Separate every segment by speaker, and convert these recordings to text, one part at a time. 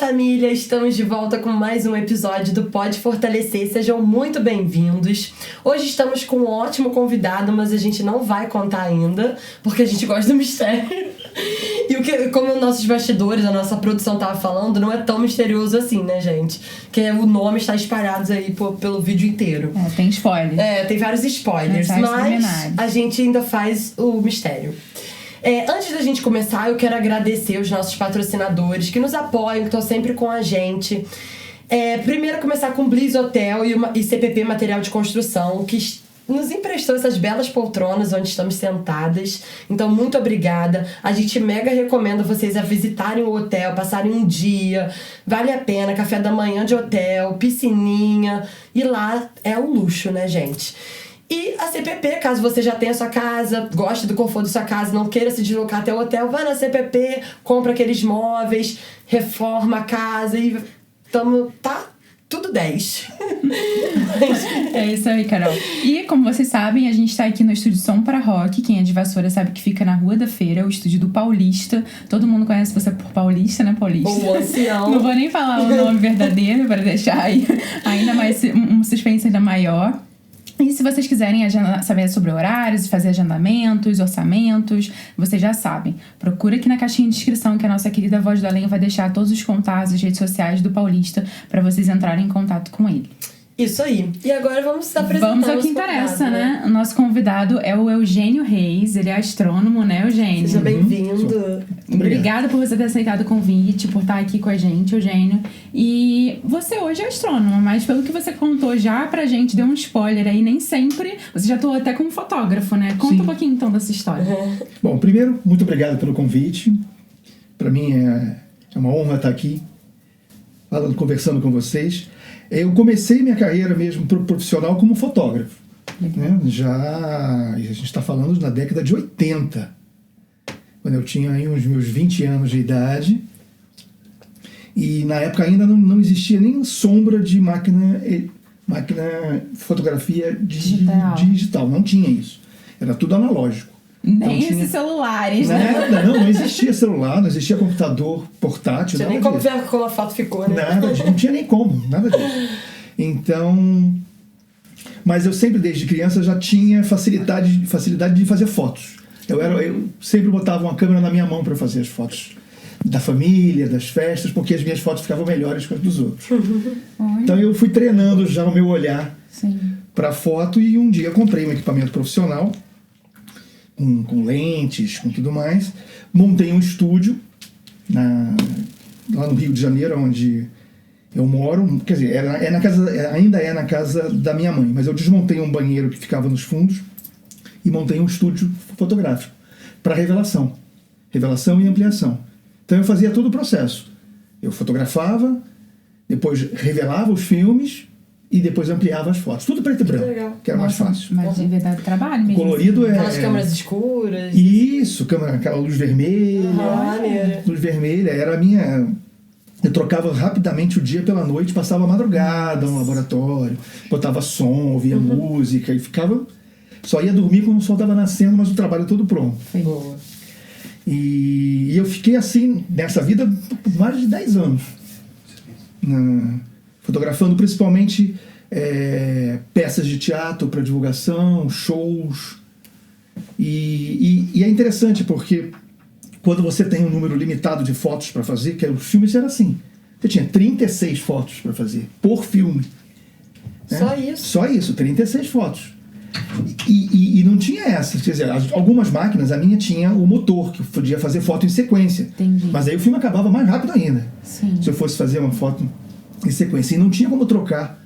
Speaker 1: família! Estamos de volta com mais um episódio do Pode Fortalecer. Sejam muito bem-vindos. Hoje estamos com um ótimo convidado, mas a gente não vai contar ainda, porque a gente gosta do mistério. E como nossos bastidores, a nossa produção tava falando, não é tão misterioso assim, né, gente? Que o nome está espalhado aí pelo vídeo inteiro.
Speaker 2: Tem spoiler.
Speaker 1: Tem vários spoilers, mas a gente ainda faz o mistério. Antes da gente começar, eu quero agradecer os nossos patrocinadores que nos apoiam, que estão sempre com a gente. Primeiro, começar com Bliss Hotel e CPP Material de Construção, que nos emprestou essas belas poltronas onde estamos sentadas. Então, muito obrigada. A gente mega recomenda vocês a visitarem o hotel, passarem um dia. Vale a pena. Café da manhã de hotel, piscininha. E lá é um luxo, né, gente? E a CPP, caso você já tenha sua casa, goste do conforto da sua casa, não queira se deslocar até o hotel, vai na CPP, compra aqueles móveis, reforma a casa e tá tudo 10.
Speaker 2: É isso aí, Carol. E como vocês sabem, a gente tá aqui no estúdio Som para Rock. Quem é de Vassoura sabe que fica na Rua da Feira, o estúdio do Paulista. Todo mundo conhece você por Paulista, né, Paulista?
Speaker 1: O ancião.
Speaker 2: Não vou nem falar o nome verdadeiro para deixar aí ainda mais um suspense ainda maior. E se vocês quiserem saber sobre horários, fazer agendamentos, orçamentos, vocês já sabem. Procura aqui na caixinha de descrição que a nossa querida Voz do Além vai deixar todos os contatos, as redes sociais do Paulista para vocês entrarem em contato com ele.
Speaker 1: Isso aí. E agora vamos apresentar
Speaker 2: Vamos ao que interessa, né? O nosso convidado é o Eugênio Reis. Ele é astrônomo, né, Eugênio?
Speaker 1: Seja bem-vindo.
Speaker 2: Obrigada por você ter aceitado o convite, por estar aqui com a gente, Eugênio. E você hoje é astrônomo, mas pelo que você contou já pra gente, deu um spoiler aí, nem sempre... Você já atuou até como fotógrafo, né? Conta um pouquinho, então, dessa história.
Speaker 3: Bom, primeiro, muito obrigado pelo convite. Pra mim é uma honra estar aqui, conversando com vocês. Eu comecei minha carreira mesmo profissional como fotógrafo. Né? A gente está falando na década de 80, quando eu tinha aí uns meus 20 anos de idade. E na época ainda não existia nem sombra de máquina fotografia digital. Não tinha isso. Era tudo analógico.
Speaker 2: Nem então, esses celulares, né?
Speaker 3: Não existia celular, não existia computador portátil.
Speaker 1: Não tinha nem como ver como a foto ficou, né?
Speaker 3: Não tinha nem como, nada disso. Então... Mas eu sempre, desde criança, já tinha facilidade de fazer fotos. Eu sempre botava uma câmera na minha mão para fazer as fotos da família, das festas, porque as minhas fotos ficavam melhores que as dos outros. Então eu fui treinando já o meu olhar para foto e um dia comprei um equipamento profissional com lentes, com tudo mais. Montei um estúdio lá no Rio de Janeiro, onde eu moro. Quer dizer, ainda é na casa da minha mãe, mas eu desmontei um banheiro que ficava nos fundos e montei um estúdio fotográfico para revelação e ampliação. Então eu fazia todo o processo. Eu fotografava, depois revelava os filmes e depois ampliava as fotos. Tudo preto e branco, que era mais fácil.
Speaker 2: Mas de verdade trabalho mesmo.
Speaker 3: Colorido
Speaker 1: Aquelas câmeras escuras.
Speaker 3: Isso, aquela luz vermelha. Luz vermelha era a minha... Eu trocava rapidamente o dia pela noite, passava a madrugada no laboratório, botava som, ouvia música e ficava... Só ia dormir quando o sol estava nascendo, mas o trabalho todo pronto.
Speaker 1: Boa.
Speaker 3: E eu fiquei assim, nessa vida, por mais de 10 anos. Fotografando principalmente peças de teatro para divulgação, shows. E é interessante porque quando você tem um número limitado de fotos para fazer, que os filmes era assim. Você tinha 36 fotos para fazer, por filme. Né? Só isso, 36 fotos. E não tinha essa. Quer dizer, algumas máquinas, a minha tinha o motor, que podia fazer foto em sequência.
Speaker 2: Entendi.
Speaker 3: Mas aí o filme acabava mais rápido ainda.
Speaker 2: Sim.
Speaker 3: Se eu fosse fazer uma foto em sequência. E não tinha como trocar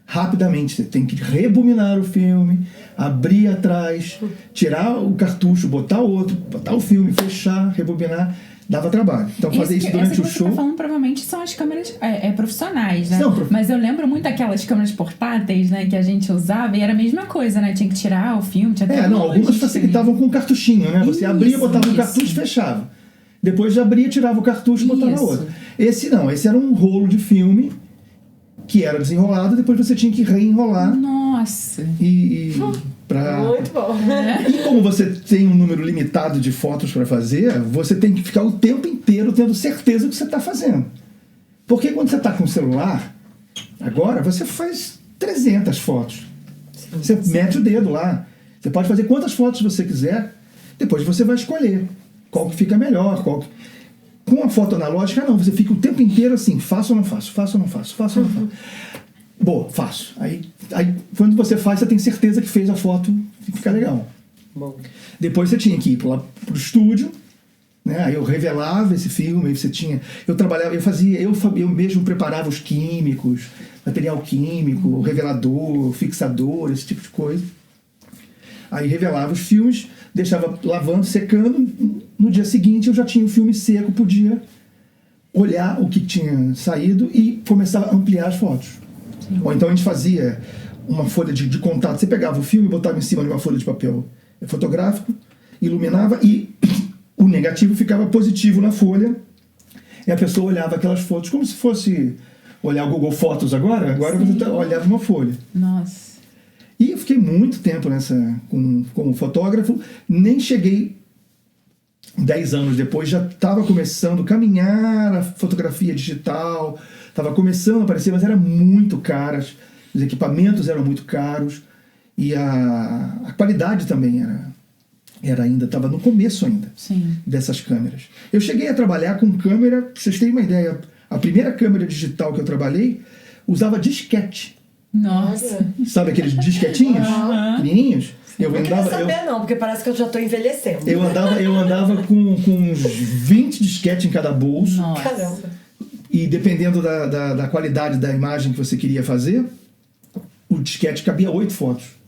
Speaker 3: rapidamente. Você tem que rebobinar o filme, abrir atrás, tirar o cartucho, botar outro, botar o filme, fechar, rebobinar. Dava trabalho. Então fazer isso durante o show...
Speaker 2: Você tá falando provavelmente são as câmeras profissionais, né?
Speaker 3: Não,
Speaker 2: mas eu lembro muito daquelas câmeras portáteis, né, que a gente usava e era a mesma coisa, né? Tinha que tirar o filme,
Speaker 3: algumas facilitavam com cartuchinho, né? Você abria, botava um cartucho e fechava. Depois abria, tirava o cartucho e botava outro. Esse era um rolo de filme que era desenrolado, depois você tinha que reenrolar.
Speaker 2: Nossa!
Speaker 1: Muito bom.
Speaker 3: E como você tem um número limitado de fotos para fazer, você tem que ficar o tempo inteiro tendo certeza do que você está fazendo. Porque quando você está com o celular, agora você faz 300 fotos. Você mete o dedo lá. Você pode fazer quantas fotos você quiser. Depois você vai escolher qual que fica melhor. Com a foto analógica, não. Você fica o tempo inteiro assim, faço ou não faço, faço ou não faço, faço ou não faço. Boa, faço. Aí quando você faz, você tem certeza que fez a foto e fica legal.
Speaker 1: Bom.
Speaker 3: Depois você tinha que ir pro estúdio, né? Aí eu revelava esse filme, aí você tinha... Eu trabalhava, eu mesmo preparava os químicos, material químico, revelador, fixador, esse tipo de coisa. Aí revelava os filmes, deixava lavando, secando. No dia seguinte eu já tinha o filme seco, podia olhar o que tinha saído e começar a ampliar as fotos. Sim. Ou então a gente fazia uma folha de contato. Você pegava o filme e botava em cima de uma folha de papel fotográfico, iluminava e o negativo ficava positivo na folha e a pessoa olhava aquelas fotos como se fosse olhar o Google Fotos agora você olhava uma folha.
Speaker 2: Nossa.
Speaker 3: E eu fiquei muito tempo como fotógrafo, nem cheguei 10 anos depois, já estava começando a caminhar a fotografia digital, estava começando a aparecer, mas eram muito caras, os equipamentos eram muito caros e a qualidade também era ainda, estava no começo ainda.
Speaker 2: Sim. Dessas
Speaker 3: câmeras. Eu cheguei a trabalhar com câmera, pra vocês terem uma ideia, a primeira câmera digital que eu trabalhei usava disquete.
Speaker 2: Nossa.
Speaker 3: Sabe aqueles disquetinhos pequenininhos?
Speaker 1: Eu não queria saber não, porque parece que eu já estou envelhecendo.
Speaker 3: Eu andava com uns 20 disquetes em cada bolso.
Speaker 2: Nossa.
Speaker 1: Caramba.
Speaker 3: E dependendo da qualidade da imagem que você queria fazer, o disquete cabia 8 fotos.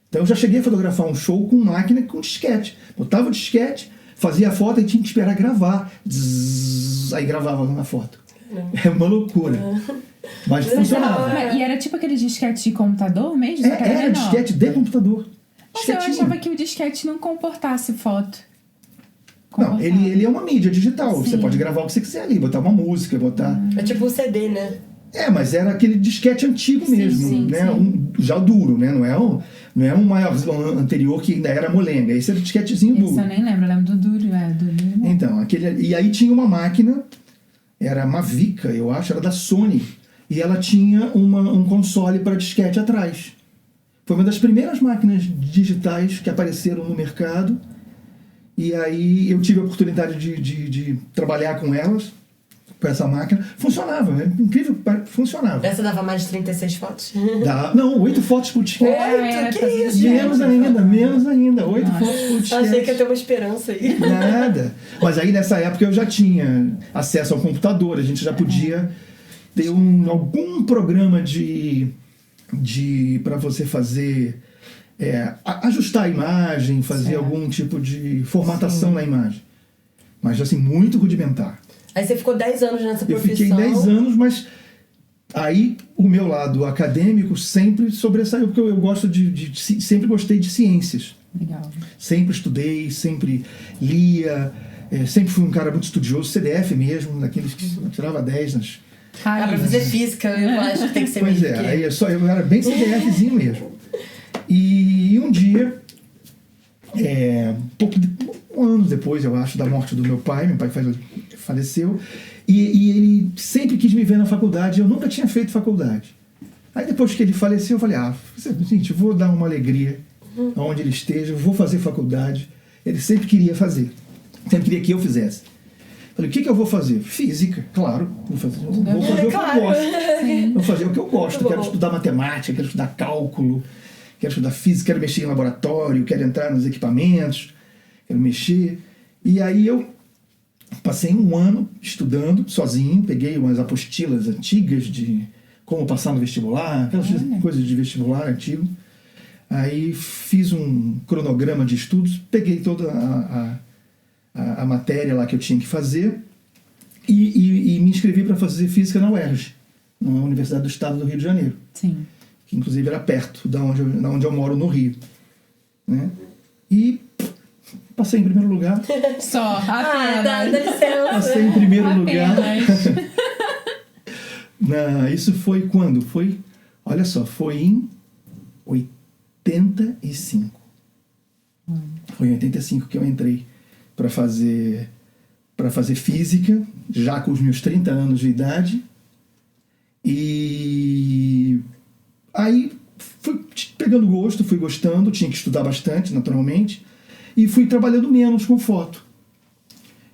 Speaker 3: Então eu já cheguei a fotografar um show com máquina com disquete. Botava o disquete, fazia a foto e tinha que esperar gravar. Zzz, aí gravava na foto. É uma loucura. Mas funcionava.
Speaker 2: E era tipo aquele disquete de computador mesmo?
Speaker 3: Era disquete de computador.
Speaker 2: Mas eu achava que o disquete não comportasse foto.
Speaker 3: Não, ele é uma mídia digital. Sim. Você pode gravar o que você quiser ali, botar uma música, botar...
Speaker 1: É tipo um CD, né?
Speaker 3: Mas era aquele disquete antigo mesmo,
Speaker 2: sim,
Speaker 3: né?
Speaker 2: Sim.
Speaker 3: Já duro, né? Não é um maior anterior que ainda era molenga. Esse era o disquetezinho duro.
Speaker 2: Isso eu nem lembro, eu lembro do duro.
Speaker 3: Então, e aí tinha uma máquina, era Mavica, eu acho, era da Sony. E ela tinha um console para disquete atrás. Foi uma das primeiras máquinas digitais que apareceram no mercado. E aí eu tive a oportunidade de trabalhar com elas, com essa máquina. Funcionava, é incrível, funcionava.
Speaker 1: Essa dava mais de 36 fotos?
Speaker 3: Não, 8 fotos por disquete.
Speaker 1: 8? Que isso,
Speaker 3: menos ainda. 8 fotos por disquete.
Speaker 1: Achei que ia ter uma esperança aí.
Speaker 3: Nada. Mas aí nessa época eu já tinha acesso ao computador, a gente já podia ter algum programa para você fazer... ajustar a imagem, fazer algum tipo de formatação na imagem. Mas assim, muito rudimentar.
Speaker 1: Aí você ficou 10 anos nessa profissão.
Speaker 3: Eu fiquei 10 anos, mas aí o meu lado acadêmico sempre sobressaiu, porque eu gosto sempre gostei de ciências.
Speaker 2: Legal.
Speaker 3: Sempre estudei, sempre lia, sempre fui um cara muito estudioso, CDF mesmo, daqueles que tirava 10 nas...
Speaker 1: pra fazer física, eu acho que tem que ser
Speaker 3: pois
Speaker 1: mesmo.
Speaker 3: Aí eu era bem CDFzinho mesmo. E um dia, um ano depois, eu acho, da morte do meu pai faleceu, e ele sempre quis me ver na faculdade, eu nunca tinha feito faculdade. Aí depois que ele faleceu, eu falei, gente, eu vou dar uma alegria aonde ele esteja, eu vou fazer faculdade. Ele sempre queria fazer, sempre queria que eu fizesse. Falei, o que eu vou fazer? Física, claro. Vou fazer o que eu gosto. Vou fazer o que eu gosto. Quero estudar matemática, quero estudar cálculo, quero estudar física, quero mexer em laboratório, quero entrar nos equipamentos, quero mexer. E aí eu passei um ano estudando sozinho, peguei umas apostilas antigas de como passar no vestibular, aquelas coisas de vestibular antigo. Aí fiz um cronograma de estudos, peguei toda a matéria lá que eu tinha que fazer e me inscrevi para fazer física na UERJ, na Universidade do Estado do Rio de Janeiro.
Speaker 2: Sim.
Speaker 3: Que inclusive era perto da onde eu moro no Rio. Né? E passei em primeiro lugar.
Speaker 2: Só.
Speaker 1: Dá licença.
Speaker 3: Passei em primeiro lugar. Isso foi quando? Olha só, foi em 85. Foi em 85 que eu entrei para fazer física, já com os meus 30 anos de idade. E aí fui pegando gosto, fui gostando, tinha que estudar bastante, naturalmente, e fui trabalhando menos com foto.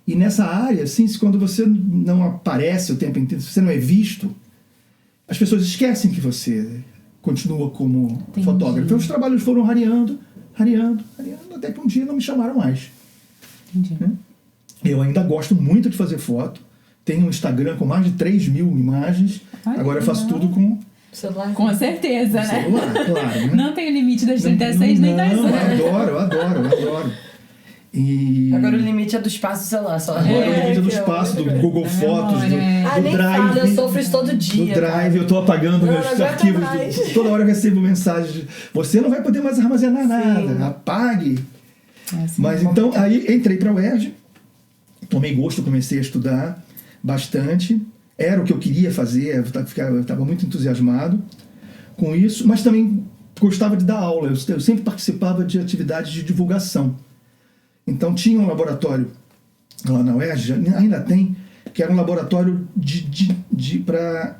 Speaker 3: E nessa área, assim, quando você não aparece o tempo inteiro, se você não é visto, as pessoas esquecem que você continua como fotógrafo. Então os trabalhos foram rareando, até que um dia não me chamaram mais. Né? Eu ainda gosto muito de fazer foto. Tenho um Instagram com mais de 3.000 imagens. Agora eu faço tudo com
Speaker 1: celular.
Speaker 2: Com certeza, né?
Speaker 3: Celular, claro. Né?
Speaker 2: Não tem o limite das 36 nem das 8.
Speaker 3: Eu adoro. E...
Speaker 1: Agora o limite é do espaço do celular. Só.
Speaker 3: Agora o limite é do espaço, do Google Fotos, do Drive.
Speaker 1: Eu sofro isso todo dia.
Speaker 3: Do Drive, eu tô apagando meus arquivos. Toda hora eu recebo mensagens. Você não vai poder mais armazenar nada. Apague. Mas então, aí entrei para a UERJ. Tomei gosto, comecei a estudar bastante. Era o que eu queria fazer. Eu estava muito entusiasmado com isso. Mas também gostava de dar aula. Eu sempre participava de atividades de divulgação. Então tinha um laboratório lá na UERJ, ainda tem, que era um laboratório para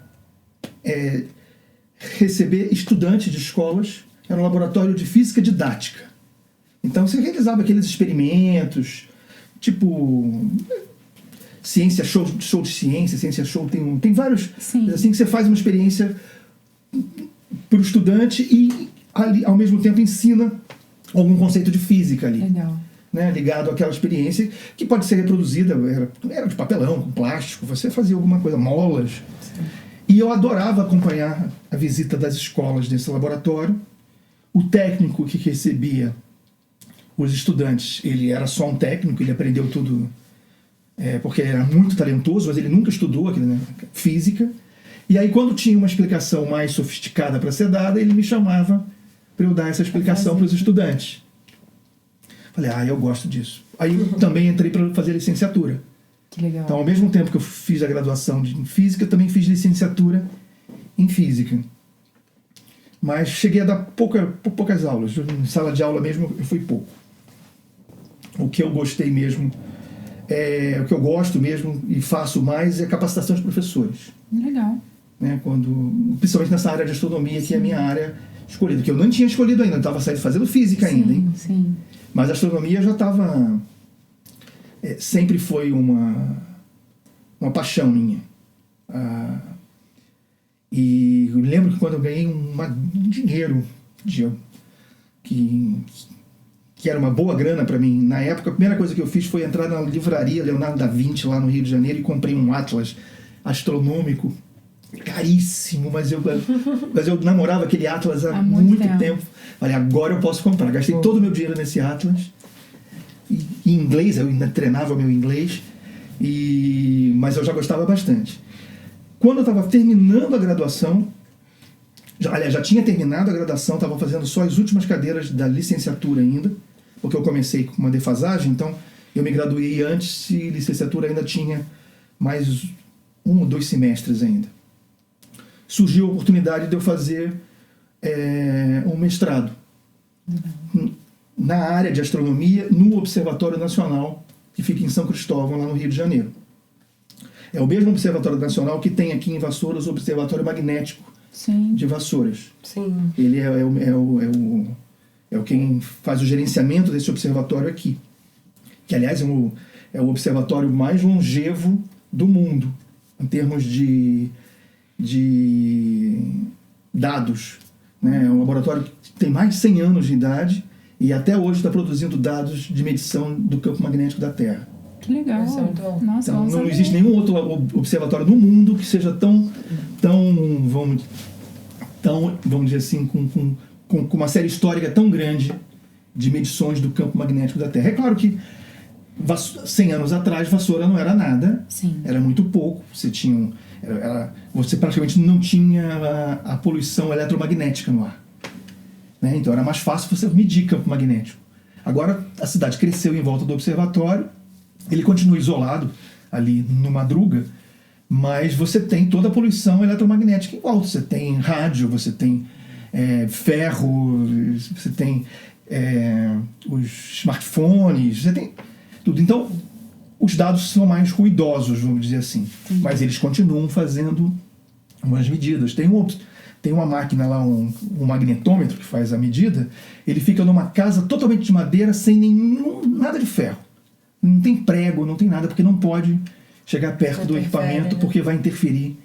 Speaker 3: receber estudantes de escolas. Era um laboratório de física didática. Então você realizava aqueles experimentos, tipo ciência show de ciência, ciência show, tem vários, assim, que você faz uma experiência para o estudante e ali, ao mesmo tempo ensina algum conceito de física ali.
Speaker 2: Legal.
Speaker 3: Né, ligado àquela experiência que pode ser reproduzida, era de papelão, com plástico, você fazia alguma coisa, molas. Sim. E eu adorava acompanhar a visita das escolas nesse laboratório. O técnico que recebia os estudantes, ele era só um técnico, ele aprendeu tudo, porque ele era muito talentoso, mas ele nunca estudou física. E aí, quando tinha uma explicação mais sofisticada para ser dada, ele me chamava para eu dar essa explicação para os estudantes. Falei, eu gosto disso. Aí eu também entrei para fazer licenciatura.
Speaker 2: Que legal.
Speaker 3: Então, ao mesmo tempo que eu fiz a graduação em física, eu também fiz licenciatura em física. Mas cheguei a dar poucas aulas. Em sala de aula mesmo, eu fui pouco. O que eu gostei mesmo, o que eu gosto mesmo e faço mais é capacitação de professores.
Speaker 2: Legal.
Speaker 3: Né? Principalmente nessa área de astronomia, que é a minha área escolhida. Que eu não tinha escolhido ainda, eu estava fazendo física ainda. Hein?
Speaker 2: Sim.
Speaker 3: Mas a astronomia já estava... sempre foi uma paixão minha. E eu lembro que quando eu ganhei um dinheiro que era uma boa grana para mim, na época, a primeira coisa que eu fiz foi entrar na livraria Leonardo da Vinci, lá no Rio de Janeiro, e comprei um atlas astronômico, caríssimo, mas eu namorava aquele atlas há muito tempo. Falei, agora eu posso comprar. Gastei todo o meu dinheiro nesse atlas. E em inglês, eu ainda treinava meu inglês, mas eu já gostava bastante. Quando eu estava terminando a graduação, já tinha terminado a graduação, estava fazendo só as últimas cadeiras da licenciatura ainda, porque eu comecei com uma defasagem, então eu me graduei antes e licenciatura ainda tinha mais 1 ou 2 semestres ainda. Surgiu a oportunidade de eu fazer um mestrado na área de astronomia no Observatório Nacional, que fica em São Cristóvão, lá no Rio de Janeiro. É o mesmo Observatório Nacional que tem aqui em Vassouras o Observatório Magnético de Vassouras.
Speaker 1: Sim.
Speaker 3: Ele é quem faz o gerenciamento desse observatório aqui, que aliás é o observatório mais longevo do mundo em termos de dados. Né? É um laboratório que tem mais de 100 anos de idade e até hoje está produzindo dados de medição do campo magnético da Terra.
Speaker 2: Que legal. Nossa,
Speaker 3: então, não existe nenhum outro observatório no mundo que seja tão vamos dizer assim, com uma série histórica tão grande de medições do campo magnético da Terra. É claro que 100 anos atrás Vassoura não era nada.
Speaker 2: Sim.
Speaker 3: Era muito pouco. Você praticamente não tinha a poluição eletromagnética no ar. Né? Então era mais fácil você medir campo magnético. Agora a cidade cresceu em volta do observatório, ele continua isolado ali no Madruga, mas você tem toda a poluição eletromagnética em volta. Você tem rádio, você tem ferro, você tem os smartphones, você tem tudo. Então os dados são mais ruidosos, vamos dizer assim. Mas eles continuam fazendo umas medidas. Tem uma máquina lá, um magnetômetro que faz a medida. Ele fica numa casa totalmente de madeira, sem nada de ferro. Não tem prego, não tem nada, porque não pode chegar perto do equipamento, porque vai interferir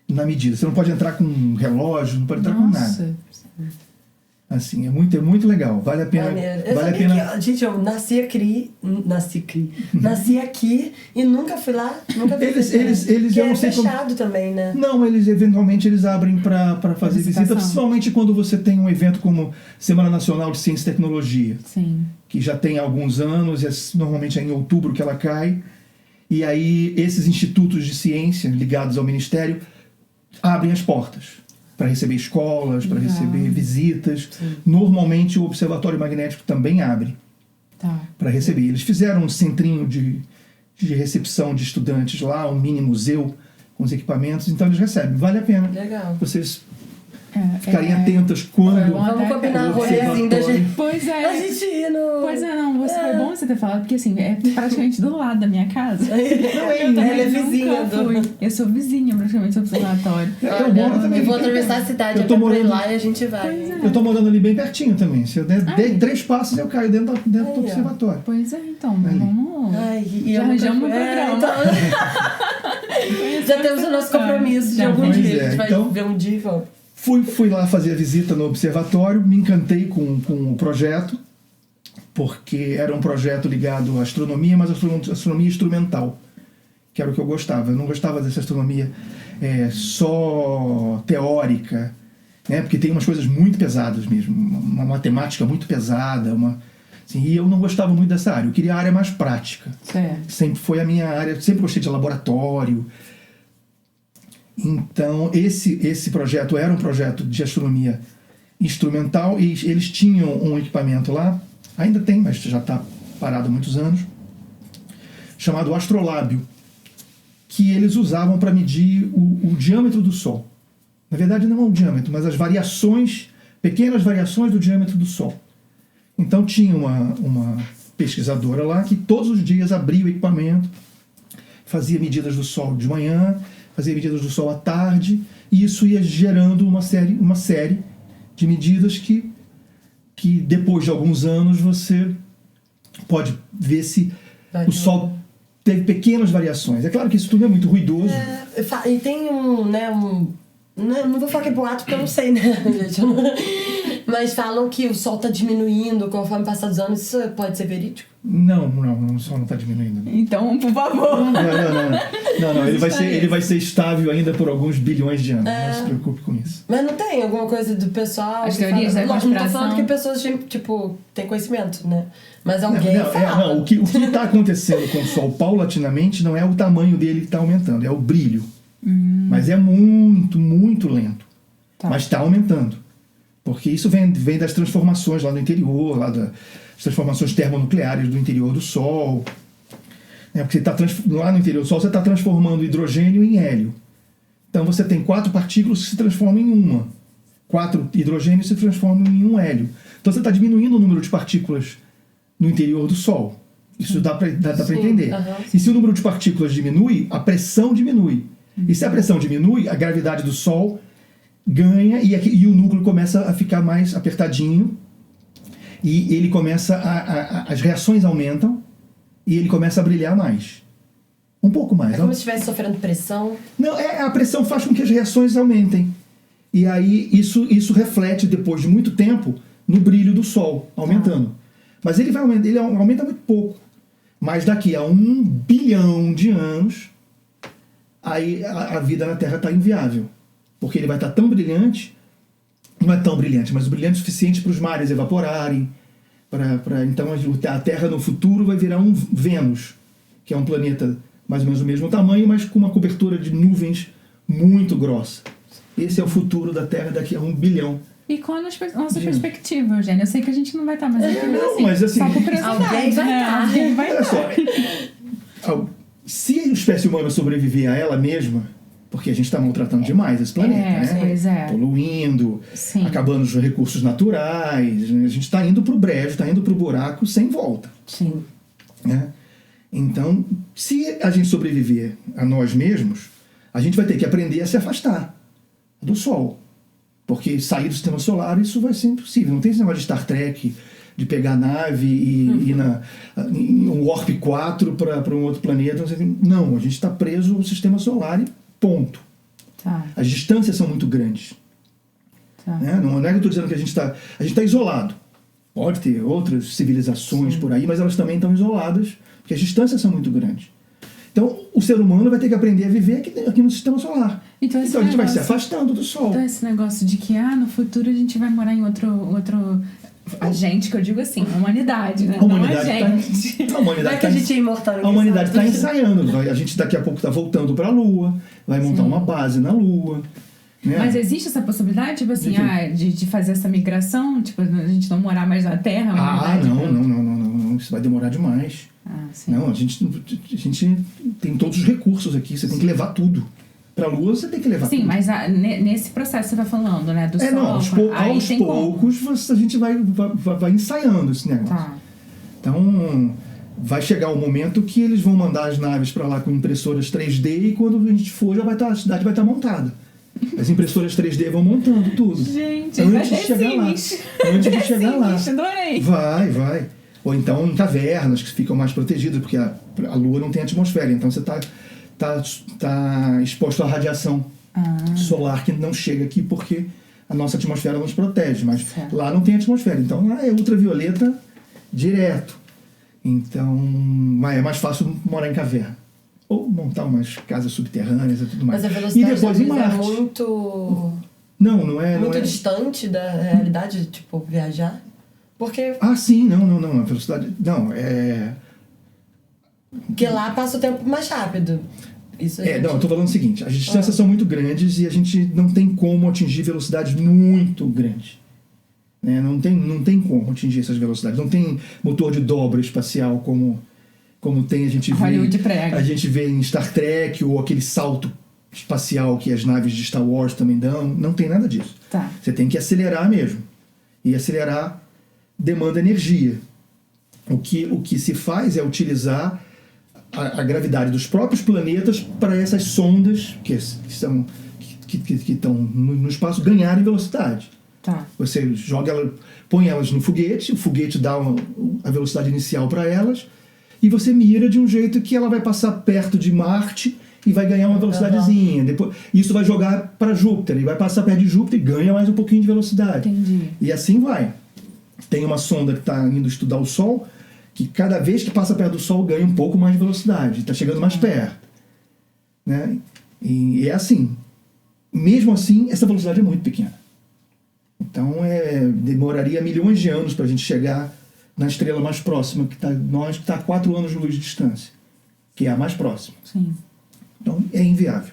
Speaker 3: na medida. Você não pode entrar com um relógio, não pode entrar com nada. Assim, é muito legal. Vale a pena. Vale a pena.
Speaker 1: Gente, eu nasci aqui e nunca fui lá. Nunca vi.
Speaker 3: Eles
Speaker 1: que
Speaker 3: eu não
Speaker 1: é
Speaker 3: sei
Speaker 1: fechado também, né?
Speaker 3: Não, eventualmente eles abrem para fazer visita, principalmente quando você tem um evento como Semana Nacional de Ciência e Tecnologia.
Speaker 2: Sim.
Speaker 3: Que já tem alguns anos, normalmente é em outubro que ela cai. E aí esses institutos de ciência ligados ao Ministério abrem as portas para receber escolas, para receber visitas. Sim. Normalmente o Observatório Magnético também abre para receber. Eles fizeram um centrinho de recepção de estudantes lá, um mini museu com os equipamentos, então eles recebem. Vale a pena.
Speaker 1: Legal.
Speaker 3: Vocês ficarem atentas quando...
Speaker 1: Vamos combinar o rolezinho da gente.
Speaker 2: Pois é.
Speaker 1: A gente ir no...
Speaker 2: Pois é, não. Foi bom você ter falado, porque assim, é praticamente do lado da minha casa.
Speaker 1: Ela é vizinha
Speaker 2: Eu sou vizinha praticamente do observatório.
Speaker 1: Eu vou atravessar a cidade pra ir lá e a gente vai.
Speaker 3: Eu tô morando ali bem pertinho também. Se eu der 3 passos, eu caio dentro do observatório.
Speaker 2: Pois é, então. Vamos... Já arranjamos um programa.
Speaker 1: Já temos o nosso compromisso de algum dia. A gente vai ver um dia e vamos.
Speaker 3: Fui lá fazer a visita no observatório, me encantei com o projeto, porque era um projeto ligado à astronomia, mas astronomia instrumental, que era o que eu gostava. Eu não gostava dessa astronomia só teórica, né? Porque tem umas coisas muito pesadas mesmo, uma matemática muito pesada, assim, e eu não gostava muito dessa área. Eu queria a área mais prática.
Speaker 2: Certo.
Speaker 3: Sempre foi a minha área, sempre gostei de laboratório. Então, esse projeto era um projeto de astronomia instrumental e eles tinham um equipamento lá, ainda tem, mas já está parado há muitos anos, chamado astrolábio, que eles usavam para medir o diâmetro do Sol. Na verdade, não é o diâmetro, mas as variações, pequenas variações do diâmetro do Sol. Então, tinha uma pesquisadora lá que todos os dias abria o equipamento, fazia medidas do Sol de manhã, fazia medidas do Sol à tarde, e isso ia gerando uma série de medidas que depois de alguns anos você pode ver se o Sol teve pequenas variações. É claro que isso tudo é muito ruidoso.
Speaker 1: E tem não vou falar que é boato porque eu não sei, né, gente? Mas falam que o Sol está diminuindo conforme passar dos anos. Isso pode ser verídico?
Speaker 3: Não, o Sol não está diminuindo.
Speaker 2: Então, por favor.
Speaker 3: Não. Ele vai ser estável ainda por alguns bilhões de anos. Não se preocupe com isso.
Speaker 1: Mas não tem alguma coisa do pessoal...
Speaker 2: As teorias da conspiração?
Speaker 1: Não tô falando que pessoas, têm conhecimento, né? Mas alguém fala.
Speaker 3: O que está acontecendo com o Sol paulatinamente não é o tamanho dele que está aumentando, é o brilho. Mas é muito, muito lento. Mas está aumentando. Porque isso vem das transformações lá no interior, das transformações termonucleares do interior do Sol. Porque lá no interior do Sol você está transformando hidrogênio em hélio. Então você tem 4 partículas que se transformam em uma. 4 hidrogênios se transformam em um hélio. Então você está diminuindo o número de partículas no interior do Sol. Isso dá para entender. E se o número de partículas diminui, a pressão diminui. E se a pressão diminui, a gravidade do Sol ganha e o núcleo começa a ficar mais apertadinho e ele começa as reações aumentam e ele começa a brilhar mais. Um pouco mais.
Speaker 1: É como se estivesse sofrendo pressão?
Speaker 3: Não, a pressão faz com que as reações aumentem. E aí isso reflete, depois de muito tempo, no brilho do Sol, aumentando. Mas ele aumenta muito pouco. Mas daqui a 1 bilhão de anos, aí a vida na Terra está inviável. Porque ele vai estar tão brilhante, não é tão brilhante, mas brilhante o suficiente para os mares evaporarem. Então a Terra no futuro vai virar um Vênus, que é um planeta mais ou menos do mesmo tamanho, mas com uma cobertura de nuvens muito grossa. Esse é o futuro da Terra daqui a 1 bilhão.
Speaker 2: E qual a nossa perspectiva, Eugênio? Eu sei que a gente não vai estar, mas
Speaker 3: mas assim,
Speaker 2: só por curiosidade,
Speaker 1: alguém vai estar.
Speaker 3: Se a espécie humana sobreviver a ela mesma, porque a gente está maltratando demais esse planeta, né?
Speaker 2: Pois é.
Speaker 3: Poluindo, acabando os recursos naturais, a gente está indo para o brejo, está indo para o buraco sem volta.
Speaker 2: Sim.
Speaker 3: Né? Então, se a gente sobreviver a nós mesmos, a gente vai ter que aprender a se afastar. do Sol. Porque sair do sistema solar, isso vai ser impossível. Não tem esse negócio de Star Trek, de pegar a nave e ir em um Warp 4 para um outro planeta. Não, a gente está preso ao sistema solar e ponto.
Speaker 2: Tá.
Speaker 3: As distâncias são muito grandes.
Speaker 2: Tá.
Speaker 3: Né? Não é que eu estou dizendo que a gente está isolado. Pode ter outras civilizações por aí, mas elas também estão isoladas, porque as distâncias são muito grandes. Então, o ser humano vai ter que aprender a viver aqui no sistema solar. Então a gente vai se afastando do Sol.
Speaker 2: Então esse negócio de que no futuro a gente vai morar em outro... A gente, que eu digo assim, a humanidade, né?
Speaker 3: A humanidade
Speaker 2: não a gente.
Speaker 3: A humanidade
Speaker 1: não é que a gente é imortal.
Speaker 3: A humanidade está ensaiando. A gente daqui a pouco está voltando para a Lua, vai montar uma base na Lua. Né?
Speaker 2: Mas existe essa possibilidade, tipo assim, de fazer essa migração? Tipo, a gente não morar mais na Terra?
Speaker 3: Não. Isso vai demorar demais.
Speaker 2: Sim.
Speaker 3: Não, a gente tem todos os recursos aqui, você tem que levar tudo. Pra Lua você tem que levar tudo.
Speaker 2: Sim, mas nesse processo você tá falando, né? Do Sol.
Speaker 3: Não, aos poucos a gente vai ensaiando esse negócio.
Speaker 2: Tá.
Speaker 3: Então, vai chegar o momento que eles vão mandar as naves pra lá com impressoras 3D e quando a gente for, a cidade vai estar montada. As impressoras 3D vão montando tudo.
Speaker 2: Gente,
Speaker 3: antes de chegar lá. Antes de chegar lá.
Speaker 2: Adorei.
Speaker 3: Vai. Ou então em cavernas que ficam mais protegidas, porque a Lua não tem atmosfera, então você está exposto à radiação solar que não chega aqui porque a nossa atmosfera nos protege, mas lá não tem atmosfera, então lá é ultravioleta direto. Então é mais fácil morar em caverna. Ou montar umas casas subterrâneas e tudo mais.
Speaker 1: Mas a velocidade
Speaker 3: e depois em Marte.
Speaker 1: É muito...
Speaker 3: Não é...
Speaker 1: Muito distante da realidade de, tipo, viajar? Porque...
Speaker 3: sim, não. A velocidade... Não, é...
Speaker 1: Porque lá passa o tempo mais rápido. Isso
Speaker 3: eu tô falando o seguinte, as distâncias são muito grandes e a gente não tem como atingir velocidades muito grandes. Né? Não tem como atingir essas velocidades. Não tem motor de dobra espacial como tem, a gente vê em Star Trek, ou aquele salto espacial que as naves de Star Wars também dão. Não tem nada disso.
Speaker 2: Tá.
Speaker 3: Você tem que acelerar mesmo. E acelerar demanda energia. O que se faz é utilizar a gravidade dos próprios planetas para essas sondas que estão no espaço ganharem velocidade.
Speaker 2: Tá.
Speaker 3: Você põe elas no foguete, o foguete dá a velocidade inicial para elas, e você mira de um jeito que ela vai passar perto de Marte e vai ganhar uma velocidadezinha. Depois, isso vai jogar para Júpiter, e vai passar perto de Júpiter e ganha mais um pouquinho de velocidade.
Speaker 2: Entendi.
Speaker 3: E assim vai. Tem uma sonda que está indo estudar o Sol, que cada vez que passa perto do Sol ganha um pouco mais de velocidade, está chegando mais perto. Né? E é assim. Mesmo assim, essa velocidade é muito pequena. Então, demoraria milhões de anos para a gente chegar na estrela mais próxima, que está a 4 anos-luz de distância, que é a mais próxima.
Speaker 2: Sim.
Speaker 3: Então, é inviável.